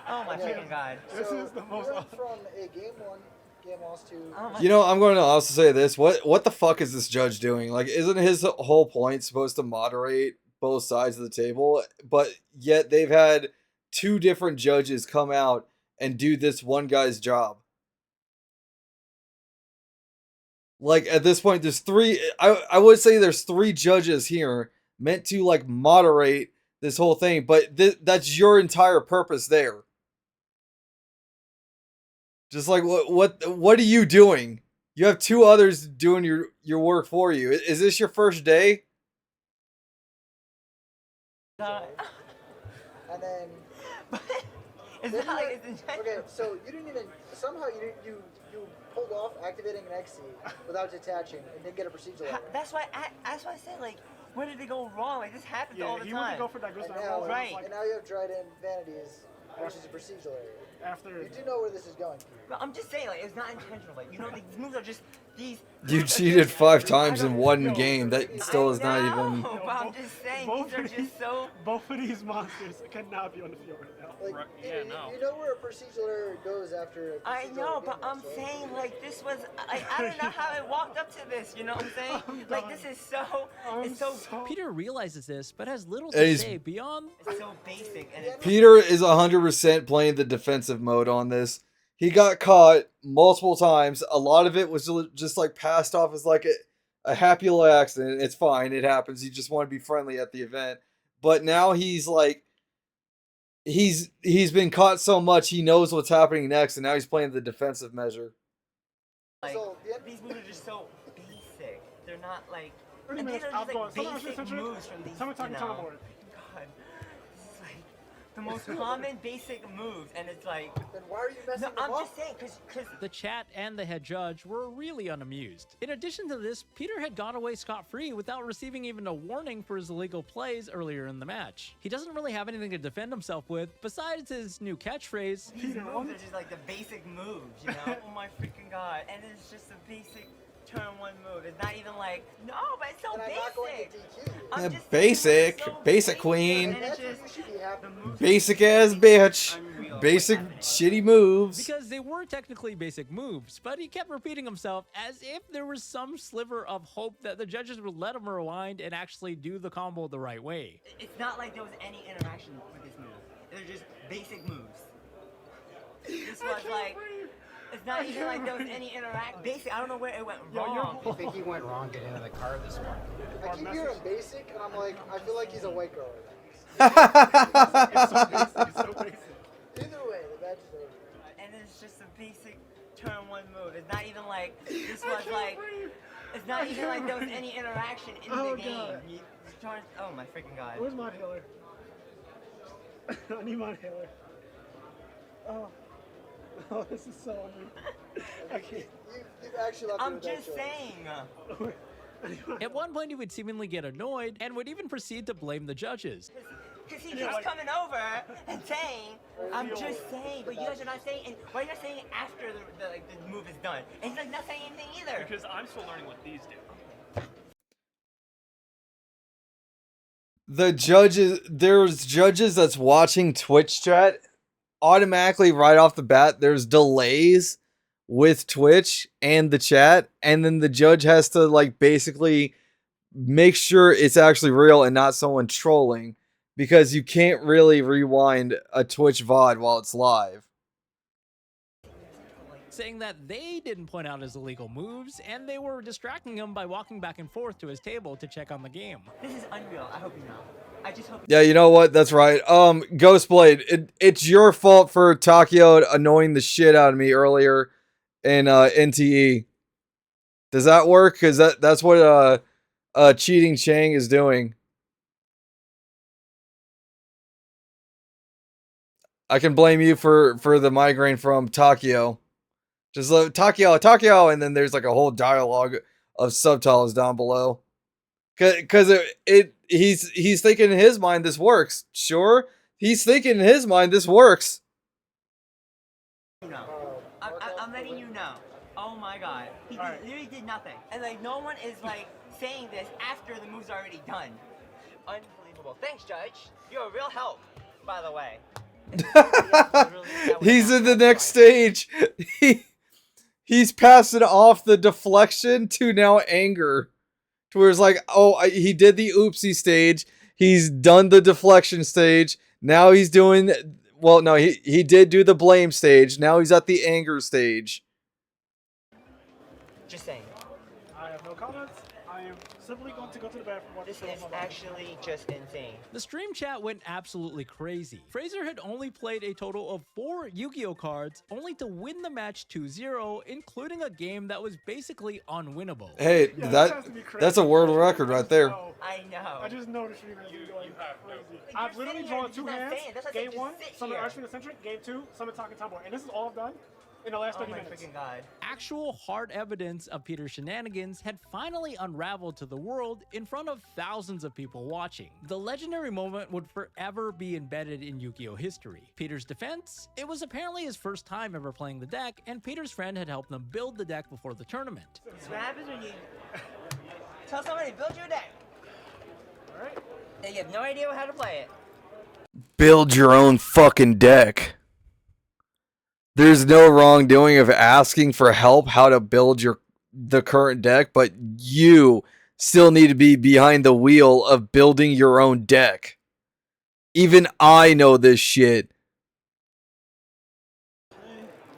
Oh my freaking god. This is the most. We went from a game one, game lost to. Oh You know, I'm going to also say this. What the fuck is this judge doing? Like, isn't his whole point supposed to moderate both sides of the table? But yet they've had two different judges come out and do this one guy's job. Like, at this point, there's three... I would say there's three judges here meant to, like, moderate this whole thing. But that's your entire purpose there. Just like, what are you doing? You have two others doing your work for you. Is this your first day? And then. It's not like it's intentional. Okay, so you didn't even somehow you pulled off activating an XC without detaching and didn't get a procedural error. That's why I said like, where did it go wrong? Like this happens all the he time. went to go for that Gustav And now, roll, Right. and now you have Dryden Vanities, which is a procedural error. After You do know where this is going. But I'm just saying, like, it's not intentional. Like, you know, these moves are just these. You cheated 5 times in one game. That still is not even... But I'm just saying, these are just so. both of these monsters cannot be on the field right now. Like, Yeah, no. You know where a procedural error goes after. A I procedural know, error but game I'm loss, right? saying, like, this was. I don't know how it walked up to this. You know what I'm saying? Like, this is so. It's so. Peter realizes this, but has little And to he's- say beyond... It's so basic, and it's. Peter is 100% playing the defensive mode on this. He got caught multiple times. A lot of it was just like passed off as like a happy little accident. It's fine. It happens. He just wanted to be friendly at the event. But now he's like, he's been caught so much. He knows what's happening next. And now he's playing the defensive measure. Like, So, these moves are just so basic. They're not like. 30 And these minutes are just outgoing. like Someone basic actually moves from these. Someone talking you to know. the board. God, this is like the most common basic moves, and it's like. Then why are you messing No, them I'm up? just saying, because The chat and the head judge were really unamused. In addition to this, Peter had got away scot-free without receiving even a warning for his illegal plays earlier in the match. He doesn't really have anything to defend himself with, besides his new catchphrase, these moves are just like the basic moves, you know? Oh my freaking god. And it's just a basic turn one move. It's not even like, no, but it's so And I'm not going to basic. DQ you. I'm Yeah, just saying, basic. it's so Basic queen. And it's That's what you just, should be happy. the moves are Basic ass bitch. unreal. Basic What's happening? shitty moves. because they were technically basic moves, but he kept repeating himself as if there was some sliver of hope that the judges would let him rewind and actually do the combo the right way. It's not like there was any interaction with this move. They're just basic moves. This was like, it's not even like there was any interaction. Basic, I don't know where it went wrong. I think he went wrong getting in the car this morning. I keep hearing basic, and I'm like, I feel like he's a white girl. It's so basic. It's so basic. Either way, the match is over. And it's just a basic turn one move. It's not even like this was like. It's not even like there was any interaction in Oh, the game. God. You turn. Oh my freaking god. Where's Mod Hiller? I need Mod Hiller. Oh. Oh, this is so ugly. I can't. You've actually left me I'm with that just choice. saying. At one point, he would seemingly get annoyed and would even proceed to blame the judges. Because he keeps coming over and saying, I'm just saying, but you guys are not saying, and why are you not saying it after the move is done? And he's like not saying anything either. Because I'm still learning what these do. there's judges that's watching Twitch chat automatically right off the bat. There's delays with Twitch and the chat, and then the judge has to like basically make sure it's actually real and not someone trolling, because you can't really rewind a Twitch VOD while it's live. Saying that they didn't point out his illegal moves, and they were distracting him by walking back and forth to his table to check on the game. This is unreal. I hope you know. I just hope. Yeah, you know what? That's right. Ghostblade, it's your fault for Takio annoying the shit out of me earlier in NTE. Does that work? Because that's what cheating Chang is doing. I can blame you for the migraine from Takio. Just Takio, and then there's like a whole dialogue of subtitles down below. Because he's thinking in his mind this works. Sure, he's thinking in his mind this works. No, I'm letting you know. Oh my god, he literally did nothing, and like no one is like saying this after the move's already done. Unbelievable. Thanks, Judge. You're a real help, by the way. He's in the next stage. He's passing off the deflection to now anger. To where it's like, oh, he did the oopsie stage. He's done the deflection stage. Now he's doing, well, no, he did do the blame stage. Now he's at the anger stage. Just saying. I have no comments. I am simply going to go to the bathroom. This is actually just insane. The stream chat went absolutely crazy. Fraser had only played a total of 4 Yu-Gi-Oh cards, only to win the match 2-0, including a game that was basically unwinnable. Hey, yeah, that's a world record right there. I know. I just know the stream has been going crazy. I've literally drawn 2 hands. Game 1, summon Archfiend Eccentric. Game 2, summon Talking Tomboy. And this is all I've done in the last 30 minutes. Oh my freaking god. Actual hard evidence of Peter's shenanigans had finally unraveled to the world in front of thousands of people watching. The legendary moment would forever be embedded in Yu-Gi-Oh history. Peter's defense? It was apparently his first time ever playing the deck, and Peter's friend had helped them build the deck before the tournament. That's what happens when you tell somebody to build your deck. Alright. And you have no idea how to play it. Build your own fucking deck. There's no wrongdoing of asking for help how to build the current deck, but you still need to be behind the wheel of building your own deck. Even I know this shit.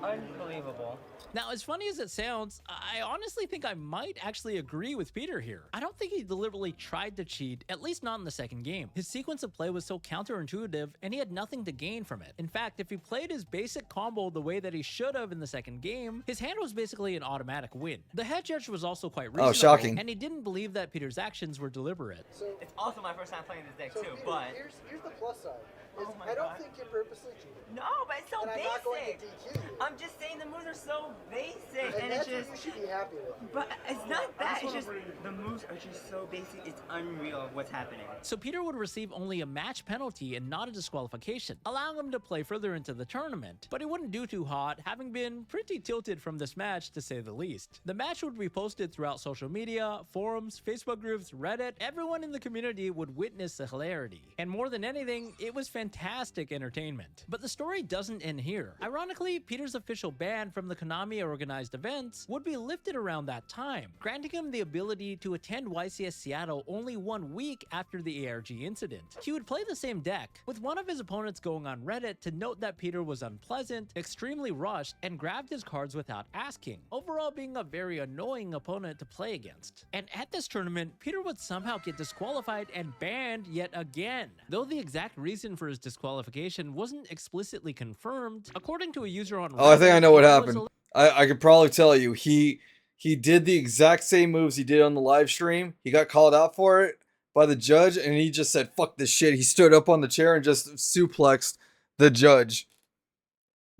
Unbelievable. Now, as funny as it sounds, I honestly think I might actually agree with Peter here. I don't think he deliberately tried to cheat, at least not in the second game. His sequence of play was so counterintuitive, and he had nothing to gain from it. In fact, if he played his basic combo the way that he should have in the second game, his hand was basically an automatic win. The head judge was also quite reasonable, shocking. and he didn't believe that Peter's actions were deliberate. So, It's also my first time playing this deck too, Peter, but here's the plus side. Is Oh my I don't God. think you purposely cheated. no, but it's so And I'm not going to basic. DQ you. I'm just saying the moves are so basic, And and it's that's what just. you should be happy with. But it's not that. It's wanna just bring- the moves are just so basic. It's unreal what's happening. So Peter would receive only a match penalty and not a disqualification, allowing him to play further into the tournament. But he wouldn't do too hot, having been pretty tilted from this match to say the least. The match would be posted throughout social media, forums, Facebook groups, Reddit. Everyone in the community would witness the hilarity. And more than anything, it was fantastic entertainment. But the story doesn't end here. Ironically, Peter's official ban from the Konami organized events would be lifted around that time, granting him the ability to attend YCS Seattle only 1 week after the ARG incident. He would play the same deck, with one of his opponents going on Reddit to note that Peter was unpleasant, extremely rushed, and grabbed his cards without asking, overall being a very annoying opponent to play against. And at this tournament, Peter would somehow get disqualified and banned yet again. Though the exact reason for his disqualification wasn't explicitly confirmed, according to a user on Oh, I think I know what Reddit, he was happened. I could probably tell you. He did the exact same moves he did on the live stream. He got called out for it by the judge, and he just said, fuck this shit. He stood up on the chair and just suplexed the judge.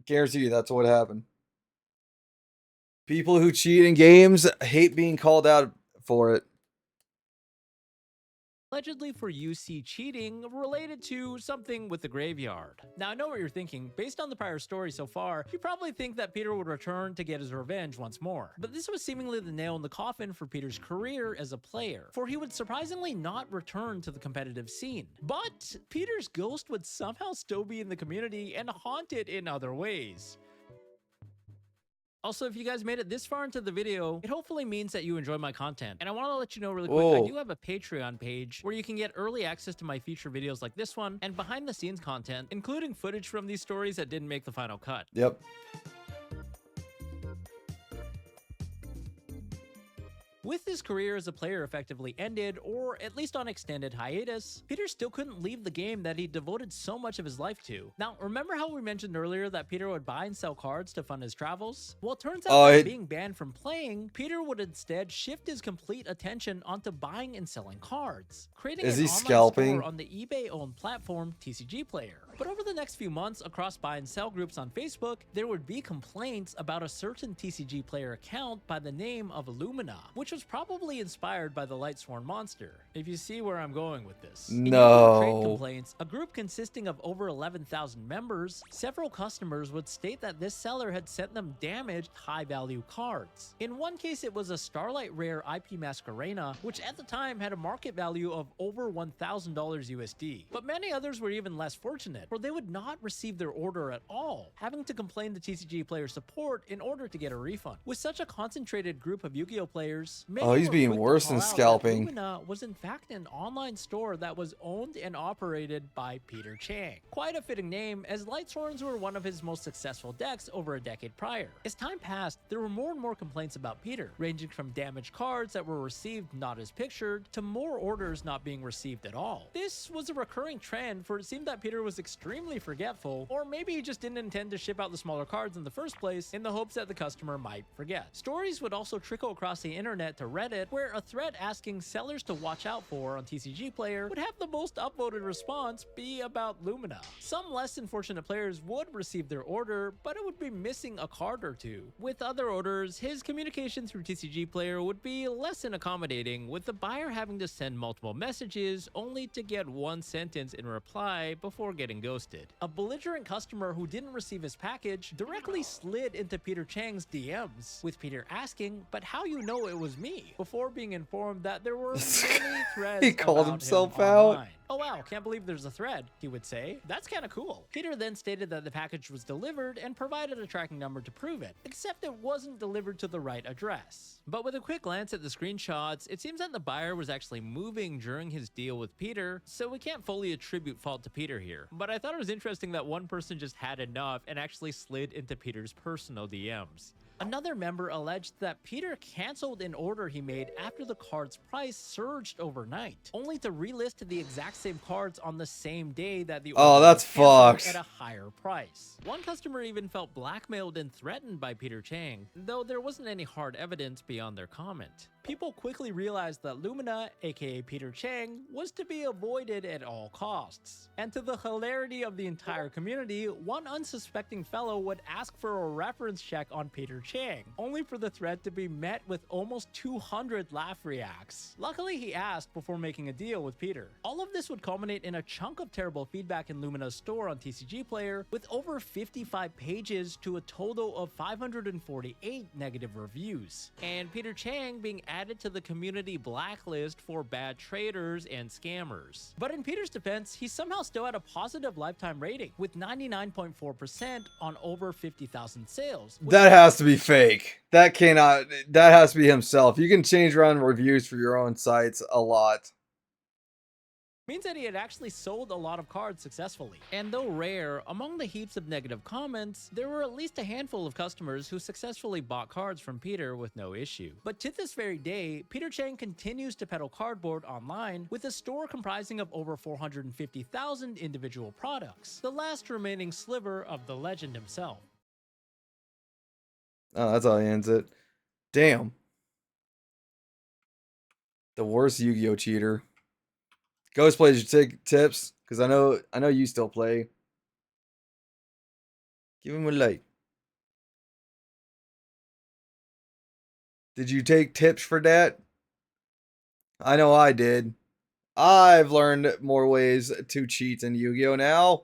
Guarantee you that's what happened. People who cheat in games hate being called out for it. allegedly for UC cheating related to something with the graveyard. Now, I know what you're thinking. Based on the prior story so far, you probably think that Peter would return to get his revenge once more. But this was seemingly the nail in the coffin for Peter's career as a player, for he would surprisingly not return to the competitive scene. But Peter's ghost would somehow still be in the community and haunt it in other ways. Also, if you guys made it this far into the video, it hopefully means that you enjoy my content. And I want to let you know really quick, I do have a Patreon page where you can get early access to my future videos like this one and behind the scenes content, including footage from these stories that didn't make the final cut. Yep. With his career as a player effectively ended, or at least on extended hiatus, Peter still couldn't leave the game that he devoted so much of his life to. Now, remember how we mentioned earlier that Peter would buy and sell cards to fund his travels? Well, it turns out that being banned from playing, Peter would instead shift his complete attention onto buying and selling cards, creating an online store on the eBay-owned platform TCG Player. But over the next few months, across buy and sell groups on Facebook, there would be complaints about a certain TCG Player account by the name of Illumina, which was probably inspired by the Lightsworn monster, if you see where I'm going with this. In trade complaints, a group consisting of over 11,000 members, several customers would state that this seller had sent them damaged, high-value cards. In one case, it was a Starlight Rare IP Masquerena, which at the time had a market value of over $1,000 USD. But many others were even less fortunate, for they would not receive their order at all, having to complain to TCG Player support in order to get a refund. With such a concentrated group of Yu-Gi-Oh players, he's being worse than scalping. Lumina was in fact an online store that was owned and operated by Peter Chang. Quite a fitting name, as Lightsworns were one of his most successful decks over a decade prior. As time passed, there were more and more complaints about Peter, ranging from damaged cards that were received not as pictured, to more orders not being received at all. This was a recurring trend, for it seemed that Peter was extremely forgetful, or maybe he just didn't intend to ship out the smaller cards in the first place in the hopes that the customer might forget. Stories would also trickle across the internet to Reddit, where a thread asking sellers to watch out for on TCG Player would have the most upvoted response be about Lumina. Some less than fortunate players would receive their order, but it would be missing a card or two. With other orders, his communication through TCG Player would be less than accommodating, with the buyer having to send multiple messages only to get one sentence in reply before getting ghosted. A belligerent customer who didn't receive his package directly slid into Peter Chang's DMs, with Peter asking, "But how you know it was me?" before being informed that there were many threads he called about himself him out. online. "Oh wow, can't believe there's a thread," he would say. "That's kinda cool." Peter then stated that the package was delivered and provided a tracking number to prove it, except it wasn't delivered to the right address. But with a quick glance at the screenshots, it seems that the buyer was actually moving during his deal with Peter, so we can't fully attribute fault to Peter here. But I thought it was interesting that one person just had enough and actually slid into Peter's personal DMs. Another member alleged that Peter canceled an order he made after the card's price surged overnight, only to relist the exact same cards on the same day that the order that's was canceled fucked. at a higher price. One customer even felt blackmailed and threatened by Peter Chang, though there wasn't any hard evidence beyond their comment. People quickly realized that Lumina, aka Peter Chang, was to be avoided at all costs. And to the hilarity of the entire community, one unsuspecting fellow would ask for a reference check on Peter Chang, only for the threat to be met with almost 200 laugh reacts. Luckily, he asked before making a deal with Peter. All of this would culminate in a chunk of terrible feedback in Lumina's store on TCG Player, with over 55 pages to a total of 548 negative reviews, and Peter Chang being added to the community blacklist for bad traders and scammers. But in Peter's defense, he somehow still had a positive lifetime rating, with 99.4% on over 50,000 sales. That has to be fake. That has to be himself. You can change around reviews for your own sites a lot. Means that he had actually sold a lot of cards successfully. And though rare, among the heaps of negative comments, there were at least a handful of customers who successfully bought cards from Peter with no issue. But to this very day, Peter Chang continues to peddle cardboard online, with a store comprising of over 450,000 individual products, the last remaining sliver of the legend himself. Oh, that's how he ends it. Damn. The worst Yu-Gi-Oh cheater. Ghost plays, you take tips, because I know you still play. Give him a light. Did you take tips for that? I know I did. I've learned more ways to cheat in Yu-Gi-Oh! Now.